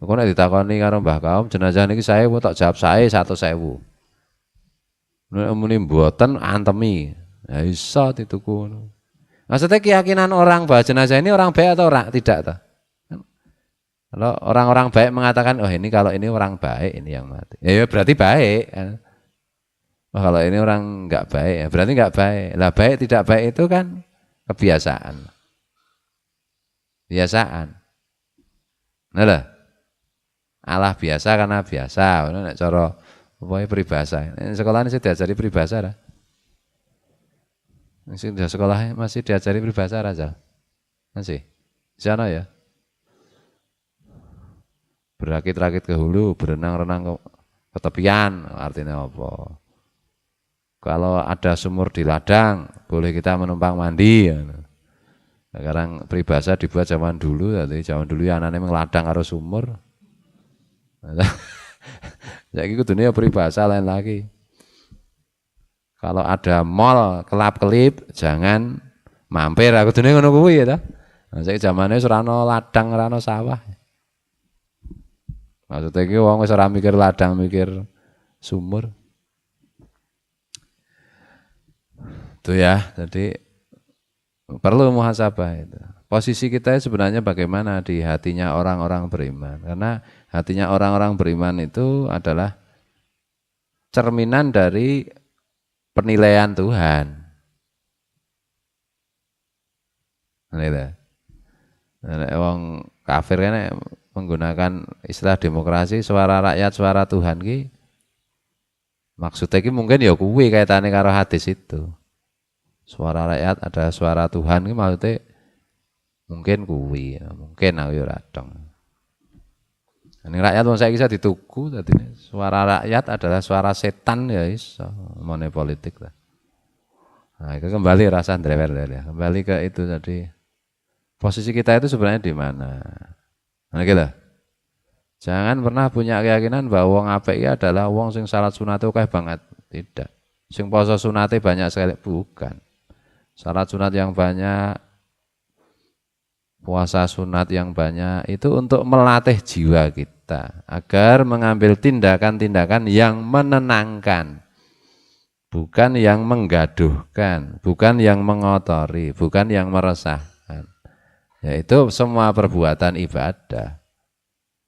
Engko nek ditakoni karo Mbah Kaum, jenazah niki sae tak jawab sae 100.000. Nek muni mboten antemi. Ya iso dituku. Maksudnya keyakinan orang bahwa jenazah ini orang baik atau orang tidak toh? Kalau orang-orang baik mengatakan, oh ini kalau ini orang baik ini yang mati. Ya berarti baik. Oh, kalau ini orang enggak baik, ya berarti enggak baik. Lah baik tidak baik itu kan kebiasaan. Biasaan. Nah lah. Allah biasa karena biasa. Nek cara apa peribahasa. Sekolah ini saya diajari peribahasa dah. Masih di sekolah masih diajari peribahasa Razal. Masih. Di sana ya. Berakit-rakit ke hulu, berenang-renang ke tepian, artinya apa? Kalau ada sumur di ladang, boleh kita menumpang mandi. Sekarang peribahasa dibuat zaman dulu, jadi zaman dulu ya anaknya ladang karo sumur. Jadi kudune peribahasa lain lagi. Kalau ada mall kelap-kelip jangan mampir. Aku kudune ngono kuwi ya ta. Nah, saiki zamane wis ora ana ladang, ora ana sawah. Maksudnya iki wong wis ora mikir ladang, mikir sumur. Itu ya, jadi perlu muhasabah itu. Posisi kita sebenarnya bagaimana di hatinya orang-orang beriman. Karena hatinya orang-orang beriman itu adalah cerminan dari penilaian Tuhan. Nah, wong kafir kan menggunakan istilah demokrasi, suara rakyat, suara Tuhan ki. Maksudnya ki mungkin ya kuwi kaitane karo hadis itu. Suara rakyat ada suara Tuhan ki maksudnya mungkin kuwi, mungkin aku ya ora dong. Ini rakyat wong saiki bisa dituku, dadine suara rakyat adalah suara setan ya iso, money politik lah. Nah, itu kembali rasa drewer ya. Kembali ke itu tadi. Posisi kita itu sebenarnya di mana? Nah, gitu. Jangan pernah punya keyakinan bahwa wong apik iki adalah wong sing salat sunate akeh banget. Tidak. Sing poso sunate banyak sekali, bukan. Salat sunat yang banyak, puasa sunat yang banyak itu untuk melatih jiwa kita agar mengambil tindakan-tindakan yang menenangkan. Bukan yang menggaduhkan, bukan yang mengotori, bukan yang meresahkan. Yaitu semua perbuatan ibadah.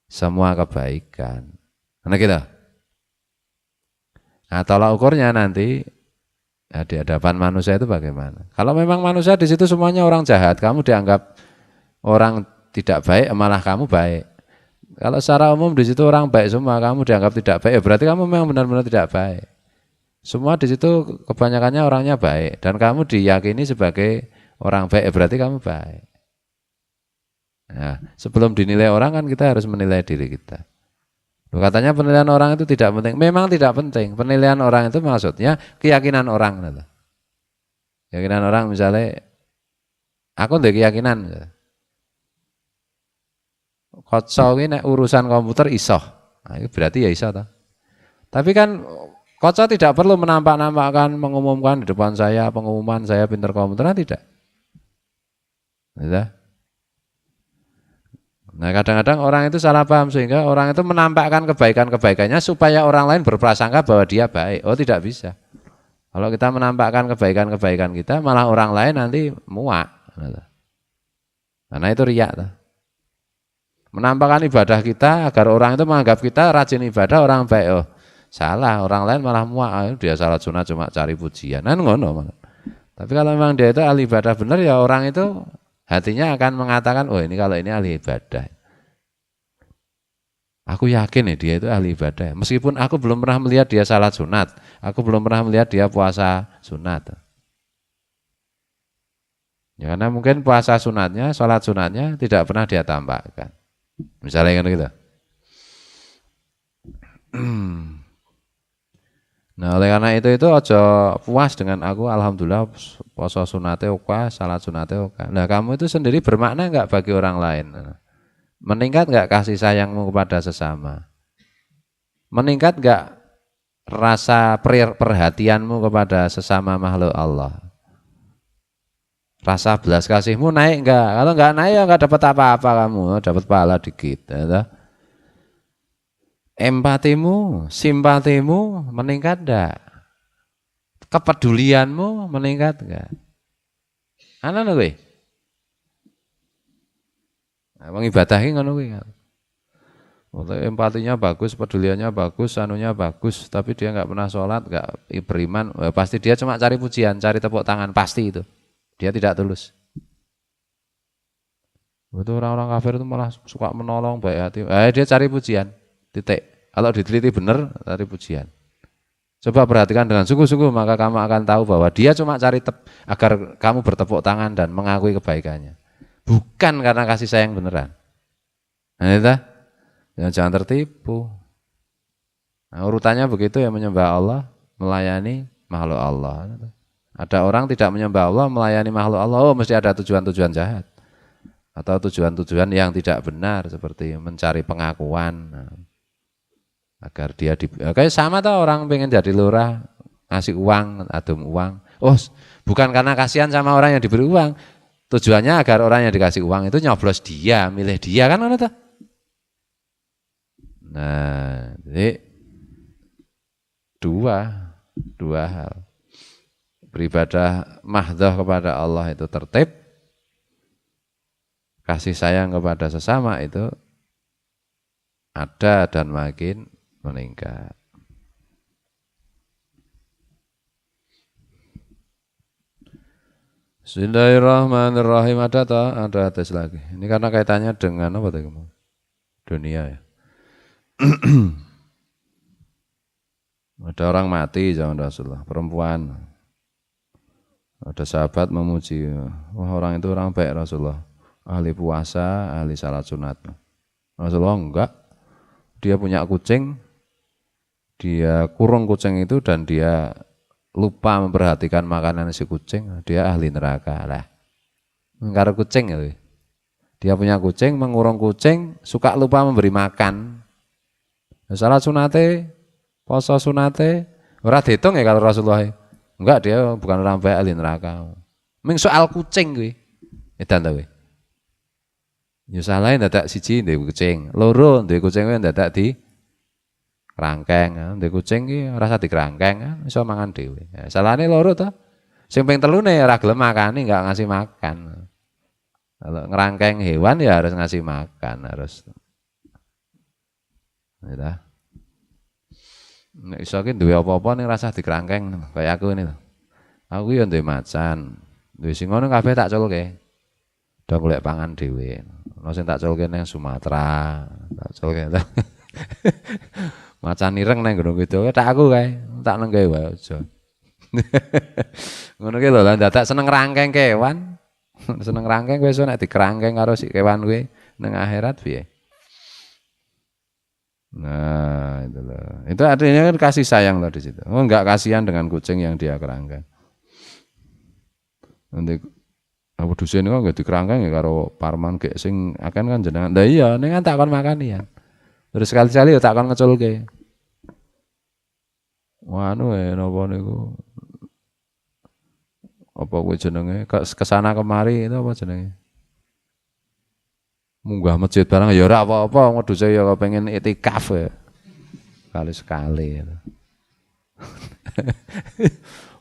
Semua kebaikan. Karena gitu. Nah, tolak ukurnya nanti di hadapan manusia itu bagaimana? Kalau memang manusia di situ semuanya orang jahat, kamu dianggap orang tidak baik, malah kamu baik. Kalau secara umum di situ orang baik semua, kamu dianggap tidak baik, berarti kamu memang benar-benar tidak baik. Semua di situ kebanyakannya orangnya baik, dan kamu diyakini sebagai orang baik, berarti kamu baik. Nah, sebelum dinilai orang kan kita harus menilai diri kita. Katanya penilaian orang itu tidak penting. Memang tidak penting. Penilaian orang itu maksudnya keyakinan orang. Keyakinan orang misalnya, aku ada keyakinan. Kocok ini urusan komputer isoh. Nah, itu berarti ya isoh. Tapi kan kocok tidak perlu menampak-nampakkan, mengumumkan di depan saya, pengumuman saya pintar komputer, tidak. Tidak. Nah kadang-kadang orang itu salah paham sehingga orang itu menampakkan kebaikan-kebaikannya supaya orang lain berprasangka bahwa dia baik. Oh tidak bisa. Kalau kita menampakkan kebaikan-kebaikan kita malah orang lain nanti muak. Karena itu riya. Menampakkan ibadah kita agar orang itu menganggap kita rajin ibadah, orang baik. Oh salah, orang lain malah muak. Dia salat sunat cuma cari pujian. Nah ngono. Tapi kalau memang dia itu ahli ibadah benar ya orang itu hatinya akan mengatakan, oh ini kalau ini ahli ibadah. Aku yakin ya dia itu ahli ibadah. Meskipun aku belum pernah melihat dia salat sunat. Aku belum pernah melihat dia puasa sunat. Ya, karena mungkin puasa sunatnya, salat sunatnya tidak pernah dia tampakkan. Misalnya kan gitu. Nah oleh karena itu aja puas dengan aku alhamdulillah puasa sunate oke, salat sunate oke. Nah kamu itu sendiri bermakna enggak bagi orang lain? Meningkat enggak kasih sayangmu kepada sesama? Meningkat enggak rasa perhatianmu kepada sesama makhluk Allah? Rasa belas kasihmu naik enggak? Kalau enggak naik ya enggak dapat apa-apa kamu, dapat pahala dikit. Ya, empatimu, simpatimu meningkat enggak? Kepedulianmu meningkat enggak? Ana lho kowe. Nah, wong ibadah iki ngono kuwi. Empatinya bagus, peduliannya bagus, anunya bagus, tapi dia enggak pernah sholat, enggak beriman, pasti dia cuma cari pujian, cari tepuk tangan, pasti itu. Dia tidak tulus. Itu orang-orang kafir itu malah suka menolong, baik hati. Dia cari pujian. Titik. Kalau diteliti benar, cari pujian. Coba perhatikan dengan sungguh-sungguh, maka kamu akan tahu bahwa dia cuma cari agar kamu bertepuk tangan dan mengakui kebaikannya. Bukan karena kasih sayang beneran. Nah, itu jangan tertipu. Nah, urutannya begitu ya, menyembah Allah, melayani makhluk Allah. Ada orang tidak menyembah Allah, melayani makhluk Allah, oh mesti ada tujuan-tujuan jahat. Atau tujuan-tujuan yang tidak benar, seperti mencari pengakuan. Nah, agar dia kayak sama tuh orang pengen jadi lurah, ngasih uang, adum uang. Oh, bukan karena kasihan sama orang yang diberi uang. Tujuannya agar orang yang dikasih uang itu nyoblos dia, milih dia, kan mana tuh? Nah, jadi dua hal. Beribadah mahdhah kepada Allah itu tertib, kasih sayang kepada sesama itu ada dan makin meningkat. Bismillahirrahmanirrahim. Ada hadis lagi. Ini karena kaitannya dengan apa tadi? Dunia ya. Ada orang mati zaman Rasulullah, perempuan. Ada sahabat memuji, wah orang itu orang baik Rasulullah, ahli puasa, ahli salat sunat. Rasulullah enggak, dia punya kucing, dia kurung kucing itu dan dia lupa memperhatikan makanan si kucing, dia ahli neraka lah. Karena kucing ya, dia punya kucing, mengurung kucing, suka lupa memberi makan Salat sunate, poso sunate, ora dihitung ya kalau Rasulullah. Enggak, dia bukan orang baik ahli neraka. Ming soal kucing kuwi. Edan ta kuwi. Ya salahe dadak siji ndek kucing, loro ndek kucing kuwi dadak di kerangkeng, ndek kucing ki ora usah dikerangkeng, iso mangan dhewe. Ya, salahane loro to. Sing ping telune ora gelem makani, enggak ngasih makan. Kalau ngerangkeng hewan ya harus ngasih makan, harus. Ya. Nek iso ki duwe apa-apa ning rasah dikerangkeng kaya aku ini lho. Aku ya duwe macan. Duwe sing ngono kabeh tak culke. Do golek pangan dhewe. Ono sing tak culke ning Sumatera, tak culke. Macan ireng nang Gunung Kidul tak aku kae, tak nengke wae aja. Ngono ki lho lan dadak seneng rangkeng kewan. Seneng rangkeng kowe iso nek dikerangkeng karo si kewan kuwi ning akhirat piye? Nah, itu loh. Itu artinya kan kasih sayang loh di situ. Oh, enggak kasihan dengan kucing yang dia kerangkeng. Nanti aku dusen kok enggak dikerangkeng ya karo parman gek sing akan kan jenengan. Lah iya, ning kan tak kon makani ya. Terus sekali-sekali ya tak kon ngeculke. Anu napa niku? Apa kuwi jenenge? Kesana kemari itu apa jenenge? Munggah masjid barang ya ora apa-apa, wedhuse ya pengen itikaf ya. Sekali-sekali.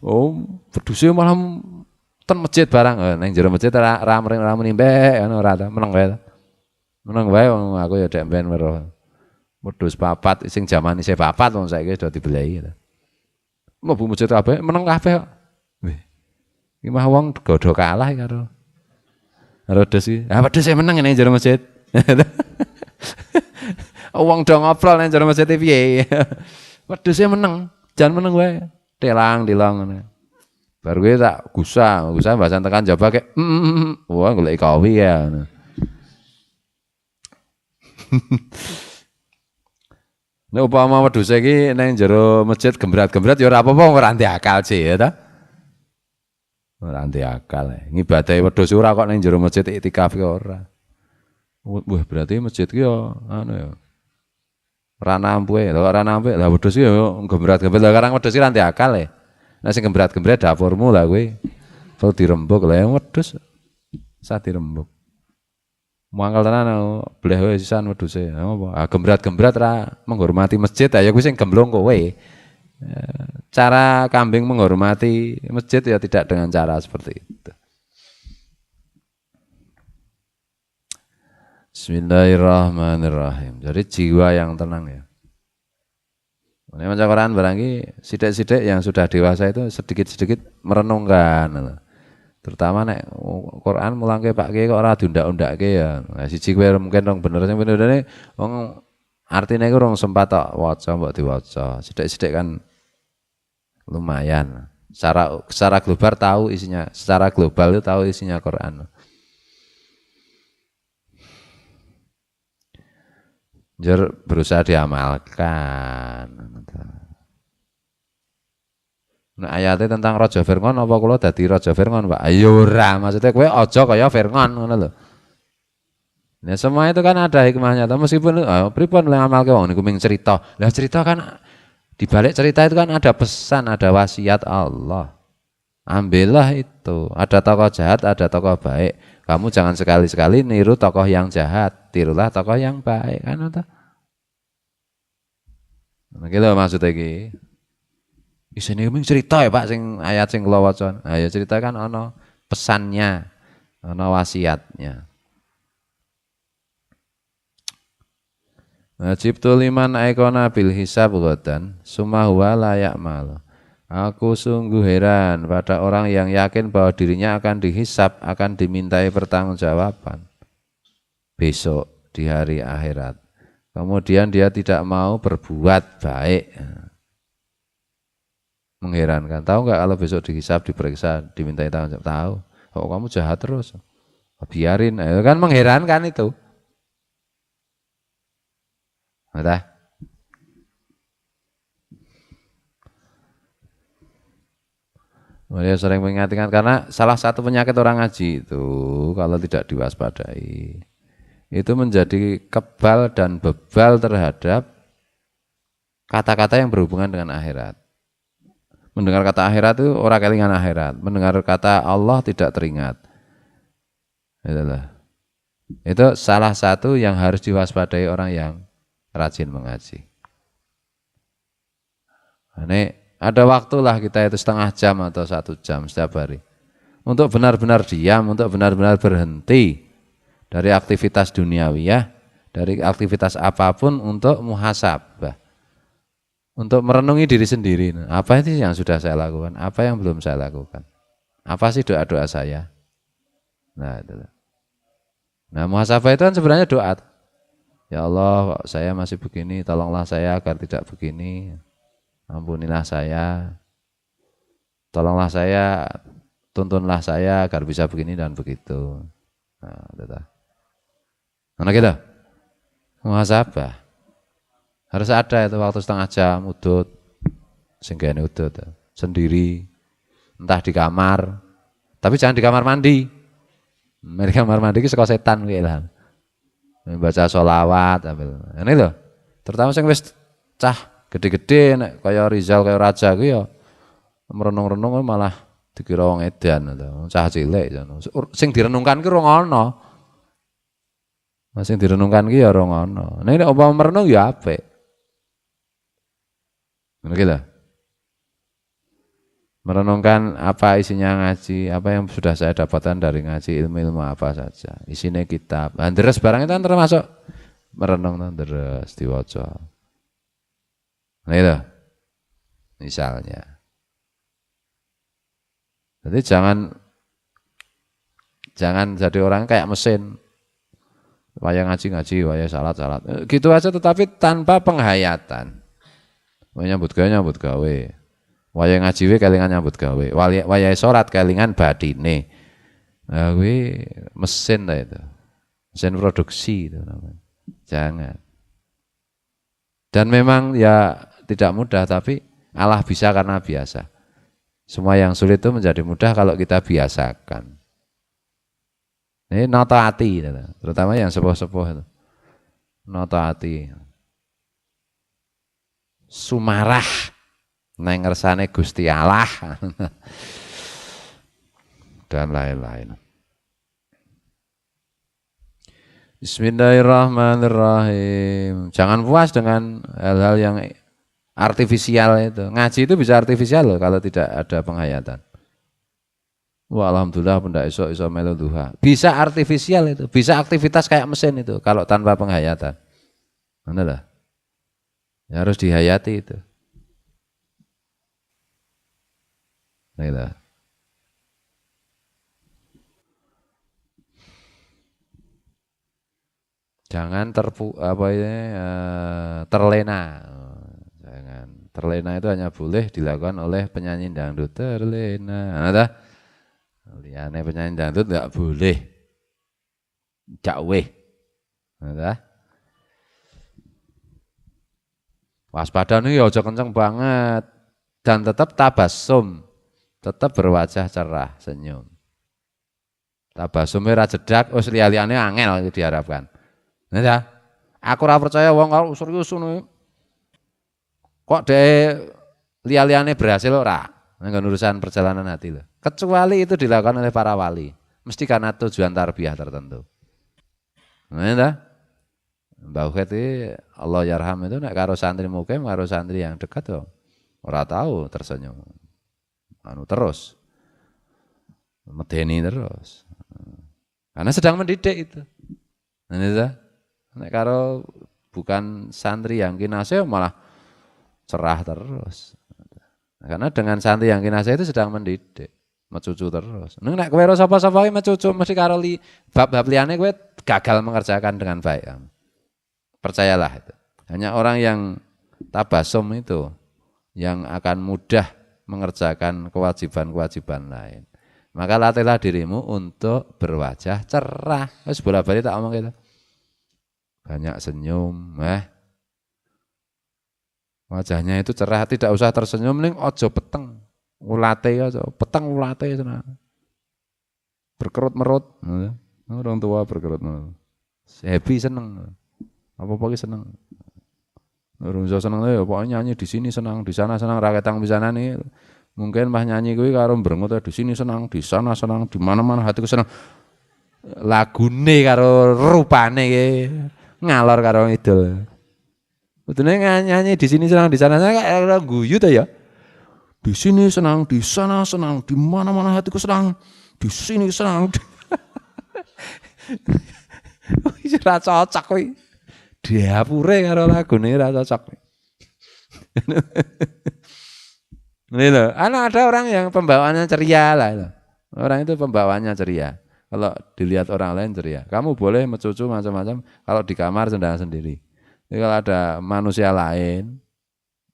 Oh, wedhuse malah ten masjid barang, nang jero masjid ora muni mbek ngono ora ta, meneng wae. Meneng wae wong aku ya dek ben weruh. Wedhus papat sing jaman isih papat wong saiki sudah dibelai. Mlebu masjid kabeh meneng kabeh kok. Wih. Iki mah wong godho kalah karo wedhus iki. Ah wedhus e meneng ning jero masjid. Wong do ngobrol ning jero masjid piye? Wedhus e meneng, jan meneng wae. Telang-telang ngene. Bar kuwi tak gusah bahasan tekan jaba kek. Wah golek kawi ya. Nek upama wedhus iki ning jero masjid gembrat-gembrat ya ora apa-apa ora anti akal sih ya ta. Ora anti akal. Ngibadahi wedhus ora kok ning jero masjid iktikaf ki ora. Wah berarti masjid ki yo anu ya. Ora nampuhe, lha ora nampuhe. Lah wedhus ki yo gembrat-gembrat. Lah karang wedhus ki anti akal e. Nek sing gembrat-gembrat dapurmu lah kuwi. Perlu dirembuk lah yang wedhus. Sa dirembuk. Mangkel tenan bleh wae sisan wedhuse. Apa? Ah gembrat-gembrat ra menghormati masjid ya kuwi sing gemblong kowe. Cara kambing menghormati masjid ya tidak dengan cara seperti itu. Bismillahirrahmanirrahim. Jadi jiwa yang tenang ya. Ini macam Quran barang ini sidik-sidik yang sudah dewasa itu sedikit-sedikit merenungkan. Terutama nek Quran mulangke Pak Kiai kok ora diundak-undakke ya. Nah siji kowe mungkin rong bener sing benerane wong artine iku rong sempat tok waca mbok diwaca. Sidik-sidik kan lumayan. Secara global tahu isinya, secara global itu tahu isinya Quran. Jur berusaha diamalkan. Nah ayatnya tentang Raja Fir'aun apa kula dadi Raja Fir'aun Pak? Ayo ora, maksudnya kowe aja kaya Fir'aun ngono lho. Nah semua itu kan ada hikmahnya. Meskipun pripun ngamalke wong niku ming cerita. Lah cerita kan di balik cerita itu kan ada pesan, ada wasiat Allah. Ambillah itu. Ada tokoh jahat, ada tokoh baik. Kamu jangan sekali-sekali niru tokoh yang jahat, tirulah tokoh yang baik kan ta? Nah gitu maksudnya iki. Isine mung cerita ya Pak sing ayat sing kula waca. Nah ya cerita kan ana pesannya, ana wasiatnya. Najibtu liman aikona bil hisab ghadan summa huwa la ya'mal. Aku sungguh heran pada orang yang yakin bahwa dirinya akan dihisab, akan dimintai pertanggungjawaban besok di hari akhirat. Kemudian dia tidak mau berbuat baik. Mengherankan. Tahu nggak kalau besok dihisab, diperiksa, dimintai tanggung jawab? Tahu. Oh kamu jahat terus. Biarin. Itu kan mengherankan itu. Udah. Dia sering mengingatkan karena salah satu penyakit orang ngaji itu kalau tidak diwaspadai itu menjadi kebal dan bebal terhadap kata-kata yang berhubungan dengan akhirat. Mendengar kata akhirat itu orang kelingan akhirat. Mendengar kata Allah tidak teringat. Itulah. Itu salah satu yang harus diwaspadai orang yang rajin mengaji. Ini ada waktulah kita itu setengah jam atau 1 jam setiap hari. Untuk benar-benar diam, untuk benar-benar berhenti dari aktivitas duniawiyah, dari aktivitas apapun untuk muhasabah. Untuk merenungi diri sendiri. Apa itu yang sudah saya lakukan? Apa yang belum saya lakukan? Apa sih doa-doa saya? Nah, itulah. Nah, muhasabah itu kan sebenarnya doa. Ya Allah, saya masih begini, tolonglah saya agar tidak begini. Ampunilah saya. Tolonglah saya, tuntunlah saya agar bisa begini dan begitu. Nah, itulah. Mana kita? Muhasabah. Harus ada itu waktu setengah jam udut. Sehingga ini udut sendiri. Entah di kamar. Tapi jangan di kamar mandi. Di kamar mandi itu suka setan lah. Membaca sholawat. Ini loh. Terutama yang wis cah gede-gede nek kaya Rizal kaya Raja ku ya merenung-renung malah dikira wong edan atau cah cilik. Sing direnungkan ki ora ana. Sing direnungkan ki ya ora ana. Nek umpama merenung ya apik. Gitu. Merenungkan apa isinya ngaji, apa yang sudah saya dapatkan dari ngaji, ilmu-ilmu apa saja. Isinya kitab. Nah, deres barang itu kan termasuk merenung deres diwaca. Nah itu. Misalnya. Jadi jangan jadi orang kayak mesin. Waya ngaji-ngaji, waya salat-salat. Gitu aja tetapi tanpa penghayatan. Nyambut gawe. Waya ngaji we kelingan nyambut gawe. Waya salat kelingan batine. Nah, kuwi mesin ta itu. Mesin produksi itu namanya. Jangan. Dan memang ya tidak mudah tapi Allah bisa karena biasa. Semua yang sulit itu menjadi mudah kalau kita biasakan. Ini nata hati, terutama yang sepuh-sepuh itu. Nata hati. Sumarah neng ngersane Gusti Allah dan lain-lain. Bismillahirrahmanirrahim. Jangan puas dengan hal-hal yang artifisial itu. Ngaji itu bisa artifisial loh kalau tidak ada penghayatan. Wah, alhamdulillah benda esok iso melu duha. Bisa artifisial itu, bisa aktivitas kayak mesin itu kalau tanpa penghayatan. Mana lah? Ya, harus dihayati itu. Nah, jangan terlena. Jangan terlena itu hanya boleh dilakukan oleh penyanyi dangdut. Terlena. Nah, liane penyanyi dangdut enggak boleh. Cakweh. Nah, waspada nih ya aja kenceng banget dan tetap tabasum, tetap berwajah cerah, senyum. Tabasumnya ra jedak, wis liya-liyane angel diharapkan. Nah ya, aku ora percaya wong kalau serius ngono. Kok dhek liya-liyane berhasil ora? Nang urusan perjalanan hati loh. Kecuali itu dilakukan oleh para wali, mesti karena tujuan tarbiyah tertentu. Nah ya. Mbah Ukhet Allah yarham itu nek karo santri mukim karo santri yang dekat tuh ora tahu tersenyum. Anu terus. Medeni terus. Karena sedang mendidik itu. Nah, nek karo bukan santri yang kinasih malah cerah terus. Karena dengan santri yang kinasih itu sedang mendidik, mecucu terus. Nek kowe ora sapa-sapa mecucu mesti karo bab-bab liyane kowe gagal mengerjakan dengan baik. Percayalah itu. Hanya orang yang tabasum itu yang akan mudah mengerjakan kewajiban-kewajiban lain. Maka latihlah dirimu untuk berwajah cerah. Wis bola-bali tak omong gitu. Banyak senyum, wajahnya itu cerah, tidak usah tersenyum ning ojo peteng. Ulate aja, peteng ulate sana. Berkerut-merut. Orang tua berkerut-merut. Happy seneng. Apa-apa ki seneng. Urung iso seneng ya pokoknya nyanyi di sini senang, di sana senang, ra ketang pisanane. Mungkin pas nyanyi kuwi karo mbrengut di sini senang, di sana senang, di mana-mana hatiku senang. Lagune karo rupane ki ngalor karo idul. Kudune nyanyi di sini senang, di sana senang kayak guyu ta ya. Di sini senang, di sana senang, di mana-mana hatiku senang, di sini senang. Wis ra cocok kuwi. Diapure karo lagune ra cocok. Ini loh, ada orang yang pembawaannya ceria lah. Orang itu pembawaannya ceria. Kalau dilihat orang lain ceria. Kamu boleh mencucu macam-macam kalau di kamar sendiri. Jadi kalau ada manusia lain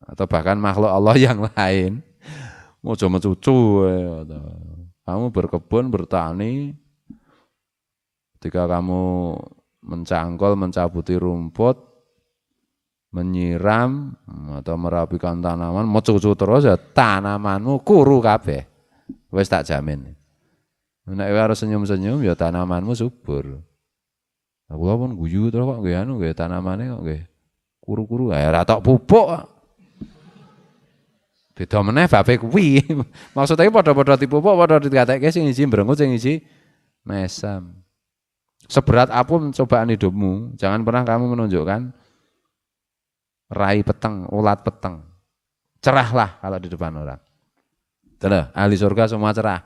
atau bahkan makhluk Allah yang lain, mau coba mencucu. Kamu berkebun, bertani, ketika kamu mencangkol, mencabuti rumput, menyiram atau merapikan tanaman, mecucu terus ya tanamanmu kuru kabeh. Wis tak jamin. Nek harus senyum-senyum ya tanamanmu subur. Aku pun guyu terus kok nggih anu nggih tanamane kok nggih kuru-kuru. Ora tok pupuk. Beda meneh babe kuwi. Maksudnya padha-padha dipupuk, padha dikatekke sing iji mbrengut, sing iji mesem. Seberat apapun cobaan hidupmu, jangan pernah kamu menunjukkan rai peteng, ulat peteng. Cerahlah kalau di depan orang. Betul, ahli surga semua cerah.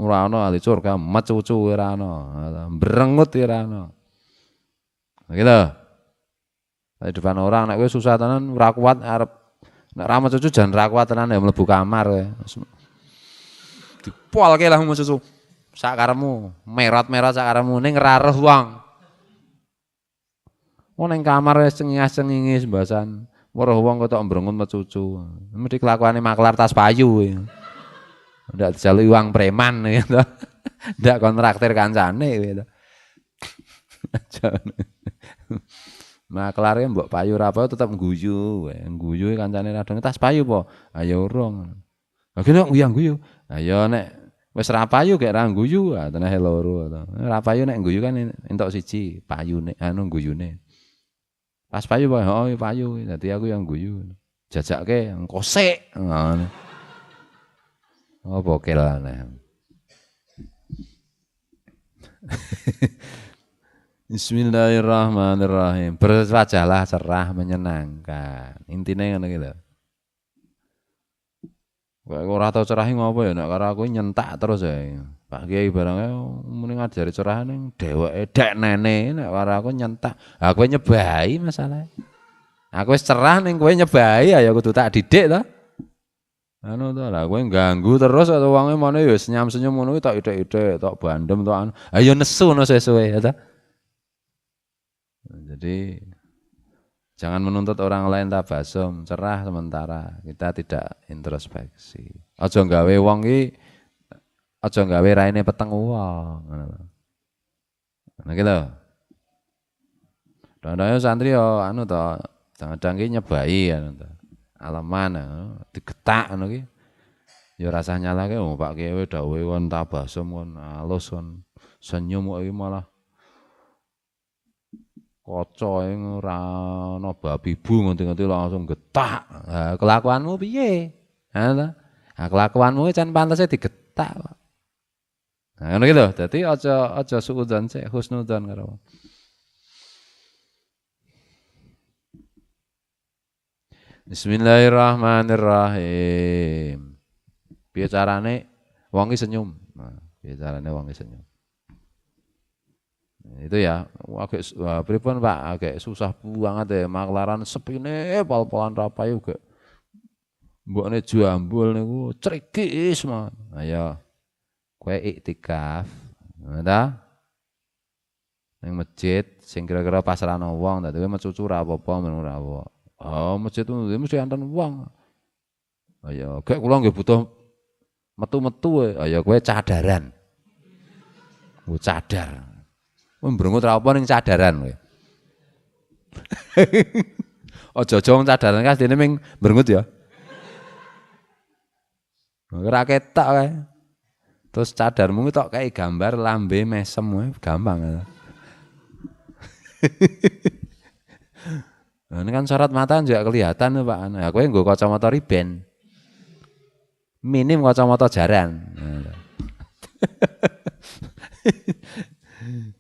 Ora ana ahli surga mecucu ora ana, mbrengut ora ana. Gitu. Di depan orang nek kowe susah tenan ora kuat arep nek ra mecucu jan ra kuat tenan ya mlebu kamar kowe. Dipolke lah mecucu. Sak karepmu, merot-merot sak karepmu ning ra roh wong. Ning kamar wis cengis-cengingis mbasan. Weruh wong kok tok mbrengut mecucu. Mesti kelakuane maklar tas payu. Ndak dijaluki uang preman gitu. Ndak kontraktir kancane gitu. Maklare mbok payu ra apa tetep ngguyu. Ngguyu kancane radong tas payu po. Ayo urung. Lah kene uyang guyu. Ayo nek wis ra payu gek ra ngguyu, tenan loro to. Ra payu nek ngguyu kan entuk siji, payune anu guyune. Pas payu wae, oh payu, dadi aku yang guyu. Jajake kosek ngono. Oh bokel aneh. Bismillahirrahmanirrahim. Berwajahlah cerah menyenangkan. Intine ngono ki lho. Kok ora tau cerah ngopo ya nek karo aku nyentak terus ya. Pak Kiai barangnya muni ngajari cerah ning dheweke dek nene nek karo aku nyentak. Ha kowe nyebai masalah. Aku wis cerah ning kowe nyebai ya kudu tak didik to. Anu to lah kowe ganggu terus atau wonge mene ya senyum-senyum ngono ki tok ithik-ithik tok bandem tok anu. Ayo nesu no sesuwe ya to. Jadi jangan menuntut orang lain tabasum, cerah sementara. Kita tidak introspeksi. Aja gawe wong ki aja gawe raine peteng wong. Nah gitu. Dondone santri yo anu to, kadang-kadang ki nyebai anu to. Aleman digetak ngono ki. Ya rasah nyalake Pak Kiai dawuhe kon tabasum kon alus kon senyum kok iki malah kaca ora ana babi bu nganti-nganti langsung getak. Nah, kelakuanmu piye? Nah, kelakuanmu jan pantese digetak kok. Nah, ngono gitu. Dadi aja suudzon sik, husnudzon karo. Bismillahirrahmanirrahim. Piye carane wong ki senyum? Nah, piye carane wong ki senyum? Itu ya agak pripun Pak agak susah banget ya maklaran sepine pol-polan rapayu gak mbokne jambul niku crigis mawon. Ayo kowe iktikaf ta ning masjid sing kira-kira pasrahno wong dadi kowe mecucu ra apa-apa men ora apa. Oh masjid itu mesti anten wong. Ayo gak kula nggih butuh metu-metu ayo kowe cadaran. Ku cadar. Mbrengut ra apa ning cadaran kowe. Aja-aja wong cadaran kan dene ming mbrengut ya. Ora ketok kae. Terus cadarmu tok kae gambar lambe mesem gampang. Nah, ini kan sorot mata juga kelihatan Pak. Nah, kowe nggo kacamata riben. Minim kacamata jaran.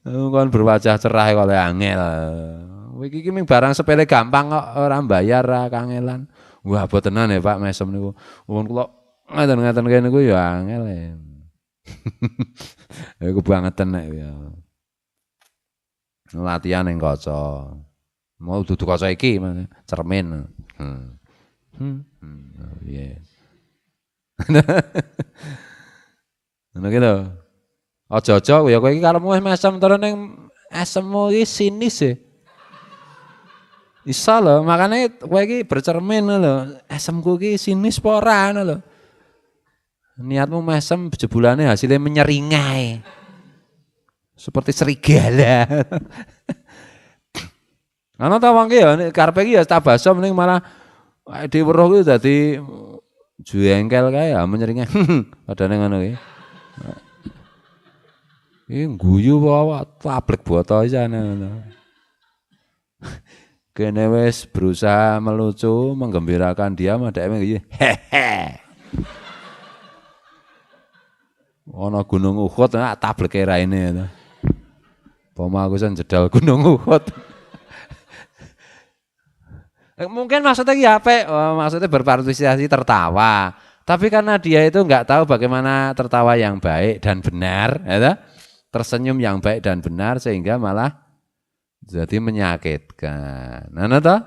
Kon berwajah cerah kalau angel. Iki ming barang sepele gampang kok ora bayar ra kangelan. Wah, botenan ya Pak mesem niku. Wong kula ngaten-ngaten kene niku ya angel. Ya kebangetan nek ya. Latihan ning kaca. Mau dudu kaca iki cermin. Iya. Ngono ki lho. Aja-aja ya kowe iki karepmu wis mesem terus ning esemmu iki sinis e. Isa lho, makane kowe iki bercermin lho. Esemku iki sinis apa ora ngono lho. Niatmu mesem jebulane hasilnya menyeringai. Seperti serigala. Ana ta wong ki ya karepe iki ya tabasom ning malah diweruh ki dadi jengkel kae ya menyeringai. Padane ngono ki. Guyu wae tablek boto isane ngono. Kene wis berusaha melucu menggembirakan dia mah dhek iki hehe. Ana gunung Uhud tableke raine to. Poma aku sen jedal gunung Uhud. Mungkin maksudnya ya apik, maksudnya berpartisipasi tertawa. Tapi karena dia itu enggak tahu bagaimana tertawa yang baik dan benar, ya, tersenyum yang baik dan benar sehingga malah jadi menyakitkan. Nah, toh?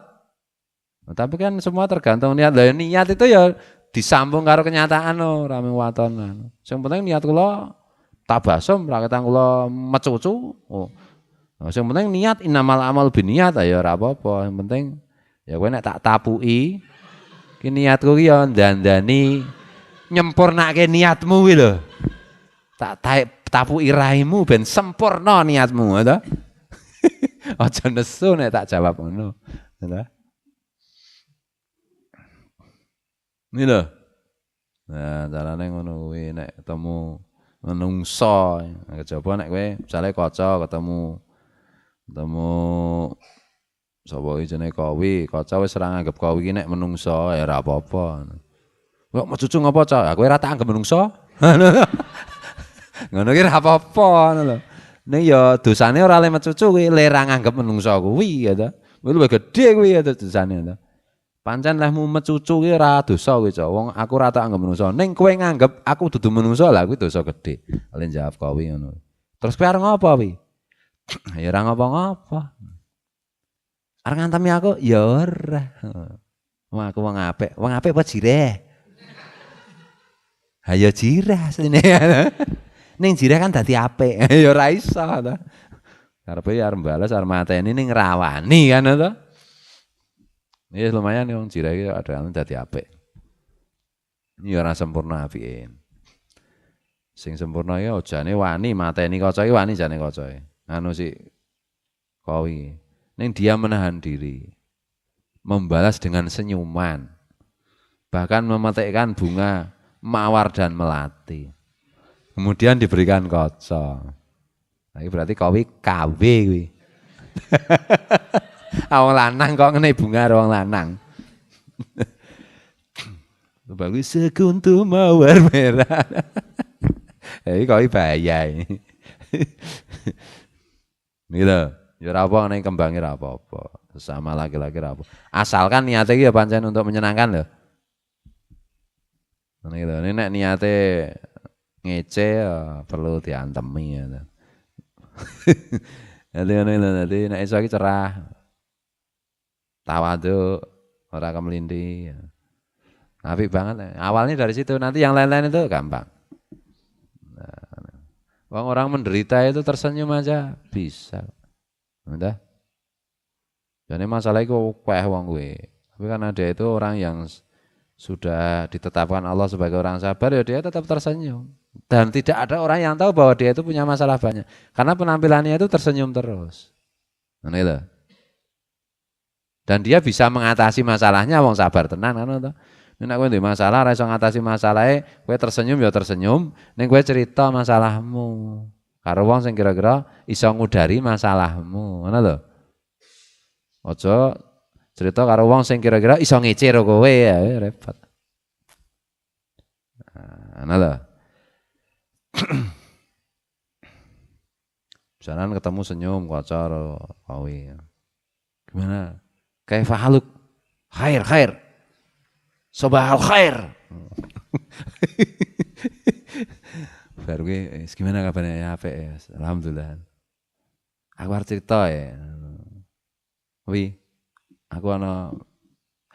Tapi kan semua tergantung niat. Lah niat itu ya disambung karo kenyataan ora mung watonan. Sing penting niat kula tabasum ra ketang kula mecucu. Oh. Sing penting niat innamal amal binniat ya ora apa-apa. Yang penting ya kowe nek tak tapuki ki niatku ki ya ndandani nyempurnake niatmu kuwi lho. Tak tapuki raimu ben sempurna niatmu to. Aja nesu nek tak jawab ngono. Lho. Ini lho. Nah, carane ngono kuwi nek ketemu menungso, kejaba nek kowe misale kaca ketemu sapa iki jenenge Kowi, kaca wis ora nganggep Kowi iki nek menungso ya ora apa-apa. Kok mecucu ngopo, Cak? Kowe ora tak anggap menungso? Ngono ki ora apa-apa ngono lho. Ning ya dosane ora le mecucu kuwi, le ra nganggep menungso kuwi ya to. Kuwi luwih gedhe kuwi ya dosane to. Pancen lehmu mecucu ki ora dosa kuwi, Cak. Wong aku ora tak anggap menungso. Ning kowe nganggep aku dudu menungso lah kuwi dosa gedhe. Le jawab Kowi ngono. Terus kowe arep ngopo kuwi? Ya ora ngopo-ngopo. Arep ngantemi aku ya ora. Wong aku wong apik. Wong apik apa jireh? Ha ya jireh asline. Ning jireh kan dadi apik. Ya ora iso to. Karepe ya arep bales arep mateni ning rawani kan to. Ya lumayan wong jireh iki ada dadi apik. Ya ora sempurna apike. Sing sempurna ya ojane wani mateni kaca iki wani jane kacae. Anu si Kowi. Ning dia menahan diri. Membalas dengan senyuman. Bahkan memetikkan bunga mawar dan melati. Kemudian diberikan kaca. Nah, berarti Kowi KW kuwi. Wong lanang kok ngene bunga wong lanang. Bagus sekuntum mawar merah. Iki Kowi bahaya ini. Gitu. Ya ora apa nek kembange ora apa-apa. Sesama laki-laki ora apa. Asalkan niate iki ya pancen untuk menyenangkan lho. Ngene gitu. Nek niate ngece ya perlu diantemi ya. Nanti nek iso iki cerah. Tawadhu, ora kemelinti. Apik banget. Awalnya dari situ, nanti yang lain-lain itu gampang. Nah, orang menderita itu tersenyum aja bisa. Udah. Jadi masalah itu kueh wong gue. Tapi karena dia itu orang yang sudah ditetapkan Allah sebagai orang sabar, ya dia tetap tersenyum. Dan tidak ada orang yang tahu bahwa dia itu punya masalah banyak. Karena penampilannya itu tersenyum terus. Nah, itu. Dan dia bisa mengatasi masalahnya wong sabar tenan kan to. Nek kowe ndek masalah ora iso ngatasi masalahe, kowe tersenyum ya tersenyum, ning kowe cerita masalahmu. Karo wong sing kira-kira iso ngudari masalahmu, ngono lho. Aja Cerita karo wong sing kira-kira iso ngecir kowe ya repot. Nah lho. Misalnya ketemu senyum kacar kowe. Gimana? Kaifa haluk? Khair, khair. Sobahal khair. Baru gimana kabarnya ya apa ya? Alhamdulillah. Aku harus cerita ya. Wi, aku ada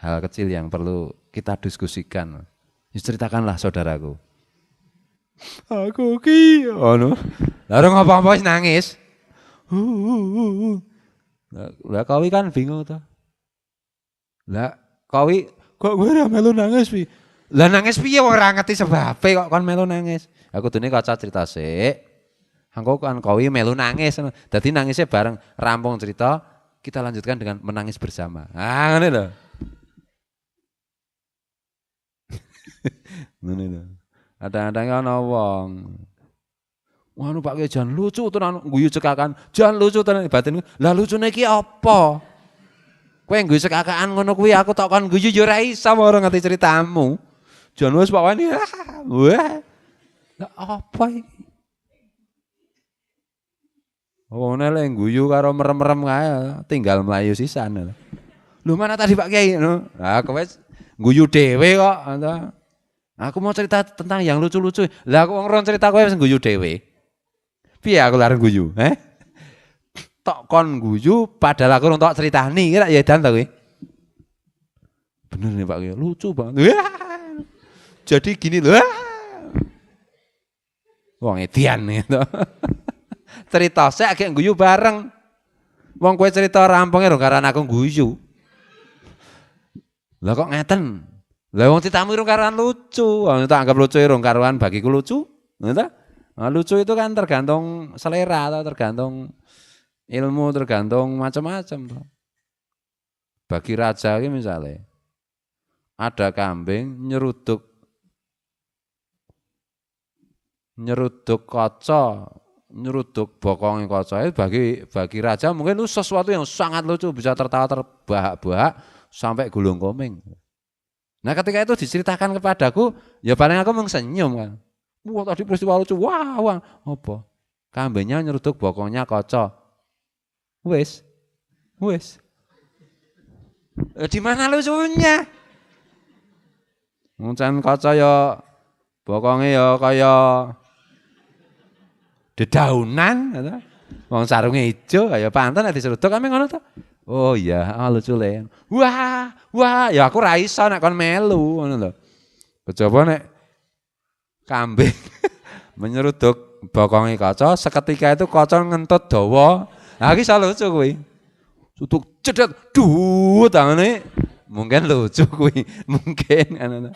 hal kecil yang perlu kita diskusikan. Ceritakanlah saudaraku. Aku ki, no. Lalu ngapa-ngapa nangis. Lah kawi kan bingung tuh. Lah kawi kok gue ora melu nangis pi. Lah nangis piye wong ora ngerti sebabe kok kon melu nangis. Aku dene kaca cerita sik. Angko kan kawi melu nangis. Dadi nangisnya bareng rampung cerita, kita lanjutkan dengan menangis bersama. Ah ngene lho. Ngene lho. Kadang-kadang ana wong wanu Pak Kiai jan lucu tenan guyu cekakan, jan lucu tenan batin. Lah lucune iki apa? Kowe guyu cekakan ngono kuwi aku tok kon guyu yo ora iso ora ngerti ceritamu. Jan wis Pak Wani. Wah. Lah apa iki? Oh nek guyu karo merem-merem kae tinggal mlayu sisan. Lho mana tadi Pak Kiai no? Lah kowe guyu dhewe kok. Aku mau cerita tentang yang lucu-lucu. Lah aku ngron cerita kowe wis guyu dhewe. Piye aku laren guyu, Tok kon guyu padahal aku tok critani kira ya dan ta kowe. Bener nih Pak Kiai, lucu banget. Jadi gini loh. Wong edian gitu. Cerita sik agek guyu bareng. Wong kowe cerita rampunge rong karan aku guyu. Lah kok ngeten? Lah wong ceritamu rong karan lucu. Wong tak anggap lucu rong karuan bagiku lucu. Ngono ta? Nah, lucu itu kan tergantung selera atau tergantung ilmu, tergantung macam-macam. Bagi raja ini misalnya ada kambing nyeruduk kaca, nyeruduk bokongnya kaca itu bagi raja mungkin itu sesuatu yang sangat lucu, bisa tertawa terbahak-bahak sampai gulung komeng. Nah ketika itu diceritakan kepadaku, ya paling aku mengsenyum kan. Wah tadi peristiwa lucu, wah, apa? Kambingnya nyeruduk bokongnya kaca. Wes. Di mana lucunya? Ngucan kaca ya bokongnya ya kaya dedaunan, wong sarungnya hijau, kaya pantan diseruduk kami ngono to. Oh iya, lucu le. Wah, ya aku ra iso nek kon melu ngono lho. Kejaba nek kambing menyeruduk bokongnya kaca, seketika itu kaca ngentut dawa. Nah iki iso lucu kuwi. Tutuk cedet tangane mungkin lucu kuwi, mungkin ana.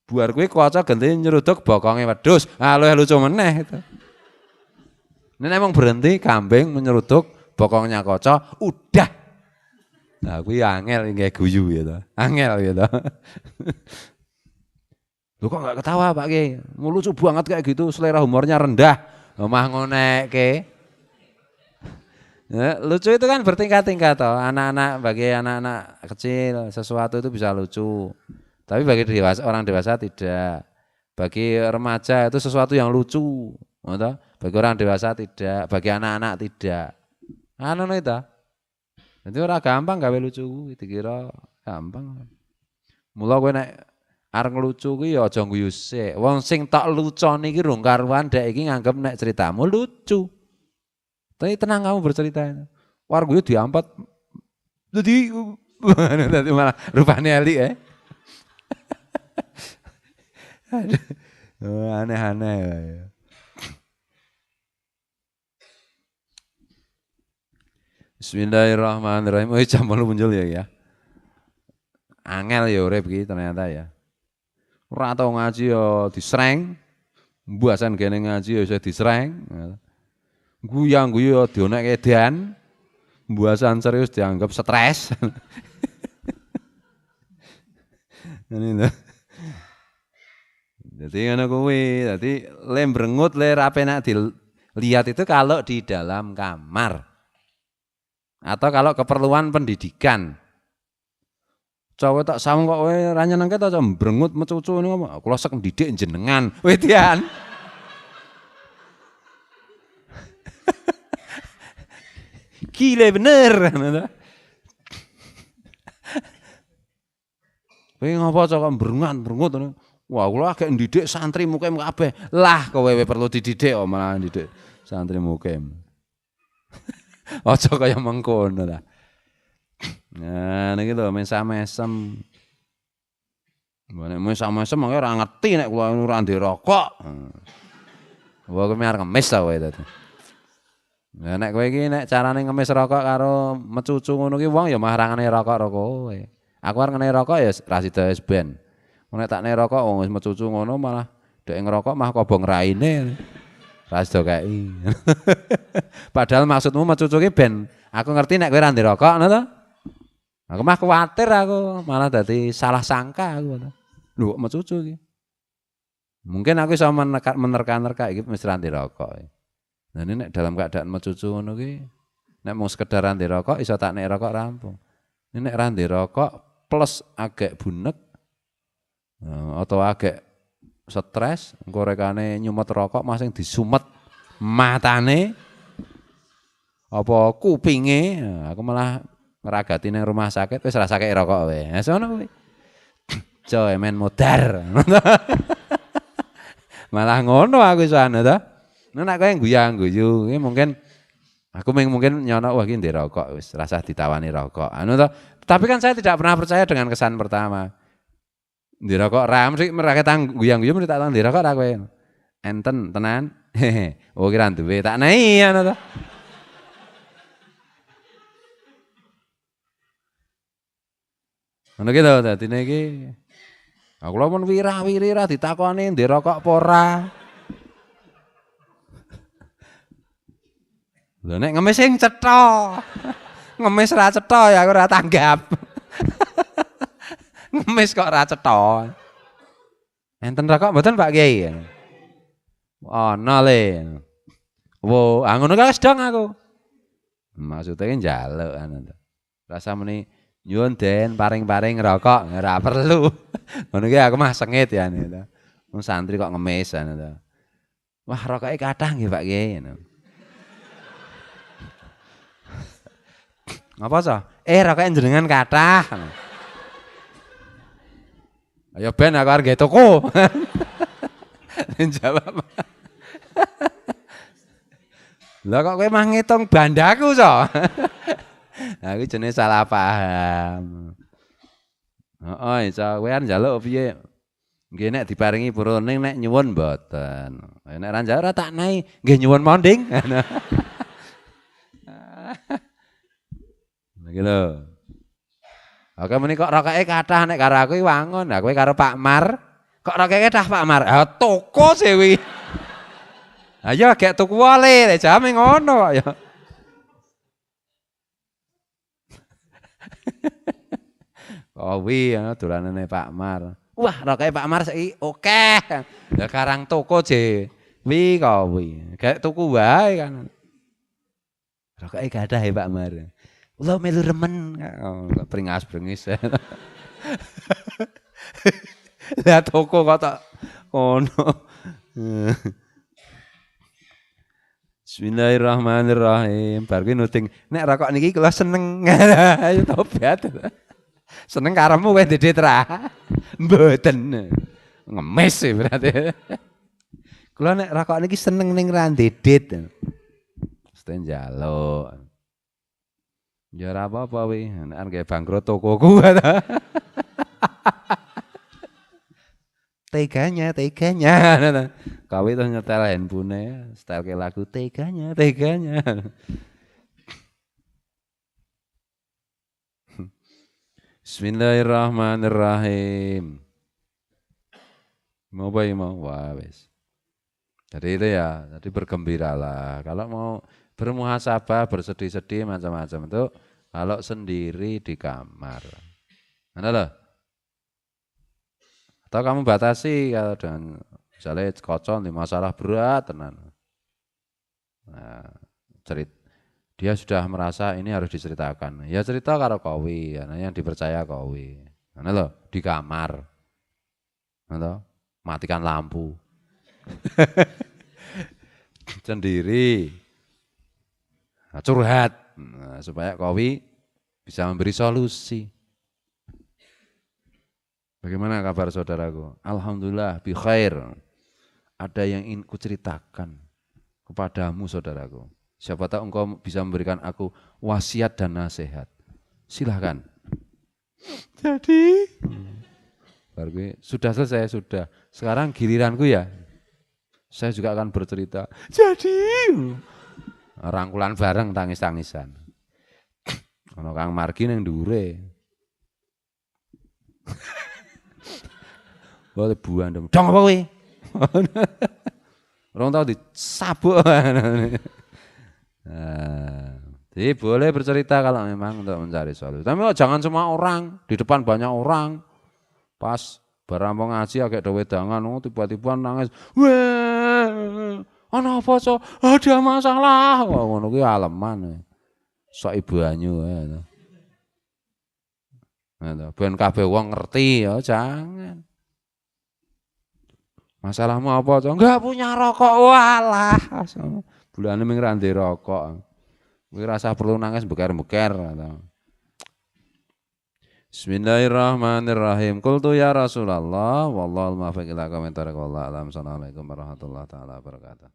Buar kuwi kaca ganti nyeruduk bokongnya wedhus. Ah lucu meneh itu. Nek emang berhenti kambing menyeruduk bokongnya kaca, udah. Nah kuwi angel nggih guyu ya to. Angel ya to. Lu kok gak ketawa Pak Kiai? Mau lucu banget kayak gitu, selera humornya rendah. Omah ngonekke. Ya, lucu itu kan bertingkat-tingkat toh. Anak-anak bagi anak-anak kecil sesuatu itu bisa lucu. Tapi bagi orang dewasa tidak. Bagi remaja itu sesuatu yang lucu. Bagi orang dewasa tidak, bagi anak-anak tidak. Anu itu. Jadi orang gampang gawe lucu, dikira gampang. Mula kowe nek arep lucu kuwi ya aja guyu sik. Wong sing tak lucone iki rong karuan dek iki nganggep nek ceritamu lucu. Tapi tenang kamu bercerita. War guyu diampat. Jadi malah rupane ali aneh-aneh. Bismillahirrahmanirrahim. Jam 8 muncul ya. Angel ya urip iki ternyata ya. Ora tau ngaji ya disreng. Mbuasan kene ngaji ya iso disreng. Guyang-guyu ya dionek edan. Mbuasan serius dianggap stres. Ini lho. Jadi ngono kuwi, dadi le mbrengut le ra penak dilihat itu kalau di dalam kamar. Atau kalau keperluan pendidikan. Cowok tak sawung kok kowe ra nyenengke ta mbrengut mecucu niku kula sek ndidik jenengan. Wedian. Gile bener. Kowe ngopo kok mbrengut ngono. Wah, kula agek ndidik santri mukim kabeh. Lah kowe perlu dididik kok malah ndidik santri mukim. Aja kaya mengkono ta. Nah, niki lho mesam-mesem. Nek mesam-mesem mengko ora ngerti nek kula ora ndek rokok. Wah, kowe arep ngemis ta kowe dadi. Nah, nek kowe iki nek carane ngemis rokok karo mecucu ngono ki wong ya mah ra ngene rokok karo kowe. Aku arep ngene rokok ya ra sida wis ben. Nek tak ngene rokok wong wis mecucu ngono malah dek ngerokok mah kobong raine. Ra sida kei. Padahal maksudmu mecucu ki ben aku ngerti nek kowe ra ndek rokok ngono to. Aku mah kuwatir aku malah dadi salah sangka aku. Lho kok mecucu iki. Mungkin aku iso menerka-nerka iki mesti ra ndek rokok. Nah ini nek dalam keadaan mecucu ngono ki nek mau sekedar ra ndek rokok iso tak nek rokok rampung. Ini nek ra ndek rokok plus agak bunek atau agak stres engko rekane nyumet rokok masing disumet matane apa kupinge aku malah ngeragati nang rumah sakit wis ra sakit rokok wae. Wis ngono kuwi. Coy men modar. Malah ngono aku iso anu to. Nek kowe guyang-guyu iki mungkin aku mungkin nyono wah iki ndek rokok wis rasa ditawani rokok. Anu to. Tapi kan saya tidak pernah percaya dengan kesan pertama. Ndek rokok ra mesti merake tang guyang-guyu mesti tak tang ndek rokok ra kowe. Enten tenan. Oh kira duwe tak nei anu to. Ngono ki to dadine iki. Aku lho mun wira-wiri ra ditakoni ndek rokok apa ora. Lho nek ngemis sing cetha. Ngemis ra cetha ya aku ora tanggap. Ngemis kok ra cetha. Enten rokok mboten Pak Kiai? Ana le. Wo, ngono ka sedang aku. Maksudnya kan njaluk anu to. Rasa muni nyuwun Den paring-paring rokok ora perlu. Ngono ki aku mah sengit ya anu to. Wong santri kok ngemis anu to. Wah, rokoke kathah nggih Pak Kiai. Ngapa sah? Rokoke jenengan kathah. Ayo ben aku arep gawe toko. Jawab. Lah kok kowe mah ngitung bandaku so. Nah iki jenenge salah paham. Heeh, iso kowe arep njaluk piye? Nggih nek diparingi puruning nek nyuwun mboten. Nek ra njaluk ora tak nai, nggih nyuwun monding. Niki lho. Oke meni kok rokoke kathah nek karo aku wangun. Nah kowe karo Pak Mar, kok rokoke kathah Pak Mar? Ah toko sewi. Ayo gek tuku wale, jame ngono kok ya. Kowi dolanane Pak Mar. Wah, rokoke Pak Mar saiki oke. Lah karang toko je. Wi kowi. Gek tuku wae kan. Rokoke kathah ya Pak Mar. Kula melu remen. Bringas-bringis. Lah toko kok tak ngono. Bismillahirrahmanirrahim. Bar kuwi nuting nek rokok niki kula seneng. Ayo tobat. Seneng karepmu kowe dedet ra? Mboten. Ngemis sih berarti. Kula nek rokok niki seneng ning ra dedet. Mesti njaluk. Ya ora apa-apa wi, nek arep bangkrut tokoku. Teganya. Kawe itu nyetel handphone, setel ke lagu teganya. Bismillahirrahmanirrahim. Mau bayi mau, wah wes. Jadi itu ya, jadi bergembiralah. Kalau mau bermuhasabah, bersedih-sedih macam-macam itu, kalau sendiri di kamar. Mana loh? Atau kamu batasi kalau dengan misalnya kocok di masalah berat tenan. Nah, Dia sudah merasa ini harus diceritakan. Ya cerita karo kowe, yang dipercaya kowe. Ngono lho, di kamar. Ngono, matikan lampu. Sendiri. Nah, curhat. Nah, supaya kowe bisa memberi solusi. Bagaimana kabar saudaraku? Alhamdulillah bi khair. Ada yang ingin kuceritakan kepadamu saudaraku. Siapa tahu engkau bisa memberikan aku wasiat dan nasihat. Silahkan. Jadi, sudah selesai, sudah. Sekarang giliranku ya. Saya juga akan bercerita. Jadi, rangkulan bareng tangis-tangisan. Ono Kang Margi ning dhuwure. Boleh buandem. Dong apa kowe? Orang tahu disabuk. Nah, jadi boleh bercerita kalau memang untuk mencari solusi. Tapi jangan semua orang, di depan banyak orang. Pas barang mau ngaji agak dawe dangan, tiba-tiba nangis. Wah, ana apa so? Ada masalah. Wah, ngono kuwi aleman. Sok ibu anyu ya. Nah, ben kabeh wong ngerti ya, jangan. Masalahmu apa to? Enggak punya rokok. Walah. Bulane ming ra ndek rokok. Kowe rasa perlu nangis beker-beker. Bismillahirrahmanirrahim. Qultu ya Rasulullah, wallahu al-muwaffiq ila aqwamit thoriq, wallahu a'lam. Assalamualaikum warahmatullahi taala wabarakatuh.